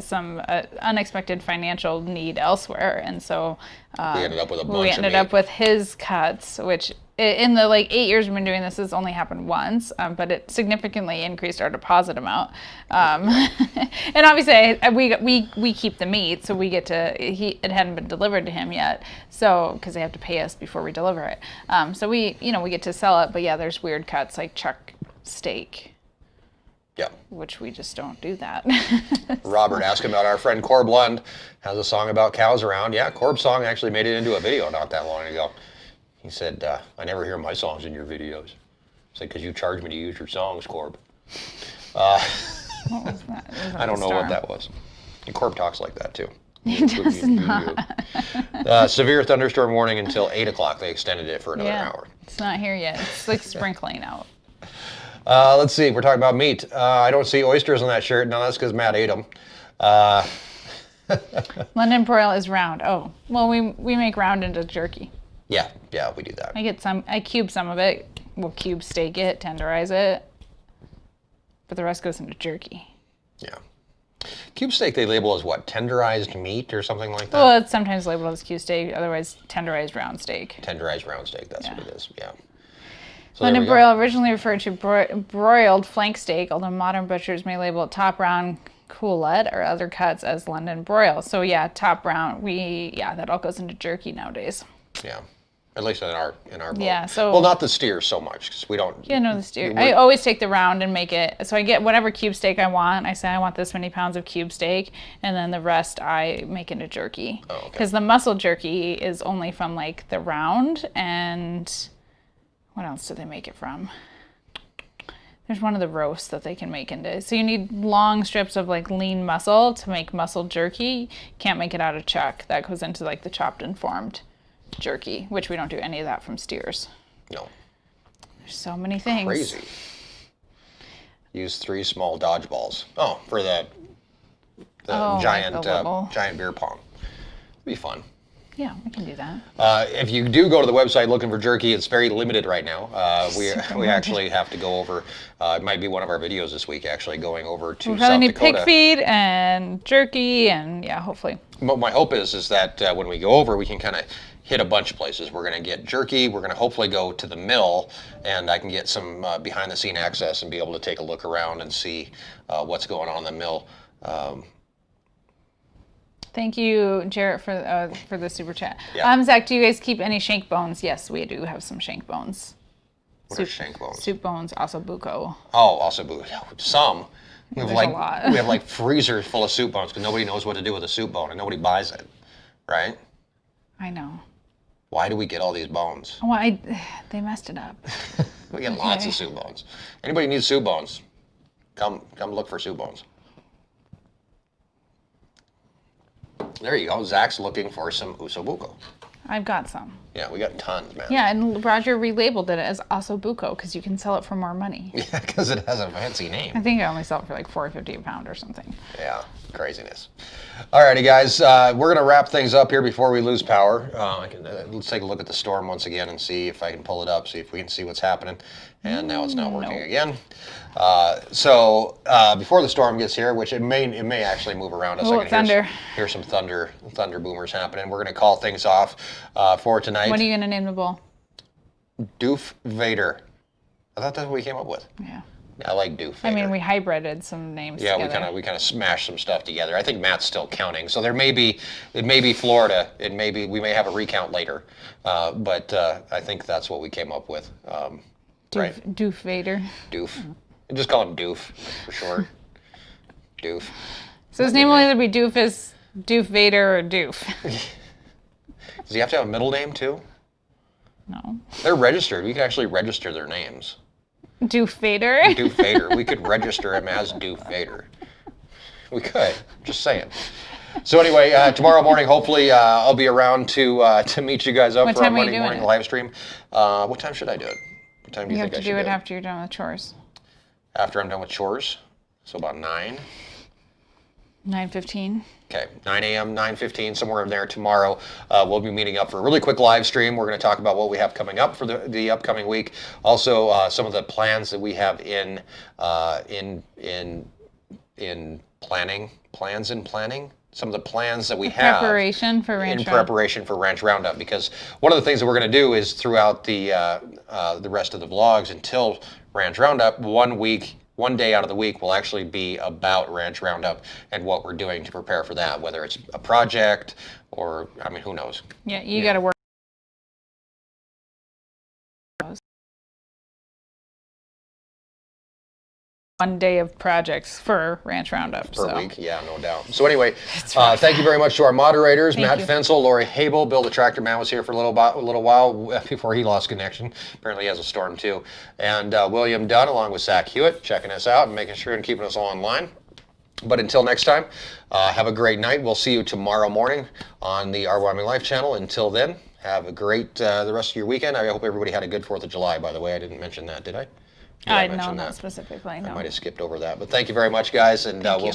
Speaker 3: some unexpected financial need elsewhere, and so
Speaker 2: we ended up with a bunch
Speaker 3: we
Speaker 2: of
Speaker 3: ended
Speaker 2: meat.
Speaker 3: up with his cuts, which in the 8 years we've been doing this, has only happened once, but it significantly increased our deposit amount. And obviously, we keep the meat, so we get to. It hadn't been delivered to him yet, so because they have to pay us before we deliver it. So we get to sell it, but yeah, there's weird cuts like chuck steak.
Speaker 2: Yeah.
Speaker 3: Which we just don't do that.
Speaker 2: Robert asked about our friend Corb Lund has a song about cows around. Yeah, Corb's song actually made it into a video not that long ago. He said, I never hear my songs in your videos. I said, because you charge me to use your songs, Corb.
Speaker 3: What was that?
Speaker 2: I don't know what that was. And Corb talks like that, too.
Speaker 3: He does not.
Speaker 2: Severe thunderstorm warning until 8 o'clock. They extended it for another hour.
Speaker 3: It's not here yet. It's like sprinkling out.
Speaker 2: Let's see. We're talking about meat. I don't see oysters on that shirt. No, that's because Matt ate them.
Speaker 3: London broil is round. Oh, well, we make round into jerky.
Speaker 2: Yeah, we do that.
Speaker 3: I cube some of it. We'll cube steak it, tenderize it. But the rest goes into jerky.
Speaker 2: Yeah. Cube steak they label as what? Tenderized meat or something like that?
Speaker 3: Well, it's sometimes labeled as cube steak, otherwise tenderized round steak.
Speaker 2: Tenderized round steak, that's what it is, yeah. So
Speaker 3: London broil originally referred to broiled flank steak, although modern butchers may label it top round, coulette, or other cuts as London broil. So yeah, top round, that all goes into jerky nowadays.
Speaker 2: Yeah. At least in our boat.
Speaker 3: Yeah, so...
Speaker 2: Well, not the steer so much, because we don't...
Speaker 3: Yeah, no, the steer. I always take the round and make it... So I get whatever cube steak I want. I say I want this many pounds of cube steak, and then the rest I make into jerky.
Speaker 2: Oh, okay.
Speaker 3: Because the muscle jerky is only from, like, the round, and... What else do they make it from? There's one of the roasts that they can make into... So you need long strips of, like, lean muscle to make muscle jerky. You can't make it out of chuck. That goes into, like, the chopped and formed jerky, which we don't do any of that from steers.
Speaker 2: No.
Speaker 3: There's so many things.
Speaker 2: Crazy. Use 3 small dodgeballs. Oh, for the giant
Speaker 3: like the
Speaker 2: giant beer pong. It'd be fun.
Speaker 3: Yeah, we can do that.
Speaker 2: If you do go to the website looking for jerky, it's very limited right now. We actually have to go over. It might be one of our videos this week, actually going over to
Speaker 3: we
Speaker 2: South
Speaker 3: probably
Speaker 2: Dakota.
Speaker 3: need pig feed and jerky, and yeah, hopefully.
Speaker 2: But my hope is that when we go over, we can kind of hit a bunch of places. We're going to get jerky. We're going to hopefully go to the mill, and I can get some behind-the-scene access and be able to take a look around and see what's going on in the mill.
Speaker 3: Thank you, Jarrett, for the super chat.
Speaker 2: Yeah.
Speaker 3: Zach, do you guys keep any shank bones? Yes, we do have some shank bones.
Speaker 2: What are shank bones?
Speaker 3: Soup bones, ossobuco.
Speaker 2: Oh, ossobuco. Some.
Speaker 3: There's a lot.
Speaker 2: We have like freezers full of soup bones because nobody knows what to do with a soup bone and nobody buys it, right?
Speaker 3: I know.
Speaker 2: Why do we get all these bones?
Speaker 3: Well, they messed it up.
Speaker 2: We get lots of soup bones. Anybody needs soup bones, come look for soup bones. There you go. Zach's looking for some ossobuco.
Speaker 3: I've got some.
Speaker 2: Yeah, we got tons, man.
Speaker 3: Yeah, and Roger relabeled it as ossobuco because you can sell it for more money.
Speaker 2: Yeah, because it has a fancy name.
Speaker 3: I think I only sell it for like $4.50 a pound or something.
Speaker 2: Yeah, craziness. Alrighty, guys, we're gonna wrap things up here before we lose power. Let's take a look at the storm once again and see if I can pull it up, see if we can see what's happening. And now it's not working again. So before the storm gets here, which it may actually move around us. I can hear some thunder boomers happening. We're gonna call things off for tonight.
Speaker 3: What are you gonna name the bull?
Speaker 2: Doof Vader. I thought that's what we came up with.
Speaker 3: Yeah.
Speaker 2: I like Doof Vader.
Speaker 3: I mean, we hybrided some names together.
Speaker 2: we kind of smashed some stuff together. I think Matt's still counting, so it may be Florida. We may have a recount later, but I think that's what we came up with. Right?
Speaker 3: Doof Vader.
Speaker 2: Doof. Just call him Doof for short. Doof.
Speaker 3: So his name will either be Doof Vader or Doof.
Speaker 2: Does he have to have a middle name too?
Speaker 3: No.
Speaker 2: They're registered. We can actually register their names.
Speaker 3: Doof Vader?
Speaker 2: Doof Vader. We could register him as Doof Vader. We could. Just saying. So anyway, tomorrow morning, hopefully, I'll be around to meet you guys up for our Monday morning live stream. What time should I do it? What time do you think I should do it?
Speaker 3: You have to do it after you're done with chores.
Speaker 2: After I'm done with chores? So about 9?
Speaker 3: 9:15.
Speaker 2: Okay, 9 a.m., 9:15, somewhere in there tomorrow. We'll be meeting up for a really quick live stream. We're going to talk about what we have coming up for the upcoming week. Also, some of the plans that we have in planning. Some of the plans that we have
Speaker 3: Preparation for
Speaker 2: Ranch Roundup. Because one of the things that we're going to do is throughout the rest of the vlogs until Ranch Roundup, one day out of the week will actually be about Ranch Roundup and what we're doing to prepare for that, whether it's a project or, I mean, who knows?
Speaker 3: Yeah, you got to work. One day of projects for Ranch Roundup.
Speaker 2: Per week, yeah, no doubt. So anyway, thank you very much to our moderators, Matt Fensel, Lori Habel. Bill the Tractor Man was here for a little while before he lost connection. Apparently he has a storm too. And William Dunn, along with Zach Hewitt, checking us out and making sure and keeping us all online. But until next time, have a great night. We'll see you tomorrow morning on the Wyoming Life channel. Until then, have a great the rest of your weekend. I hope everybody had a good 4th of July, by the way. I didn't mention that, did I?
Speaker 3: I know, not specifically, no.
Speaker 2: I might have skipped over that. But thank you very much, guys, and we'll see you.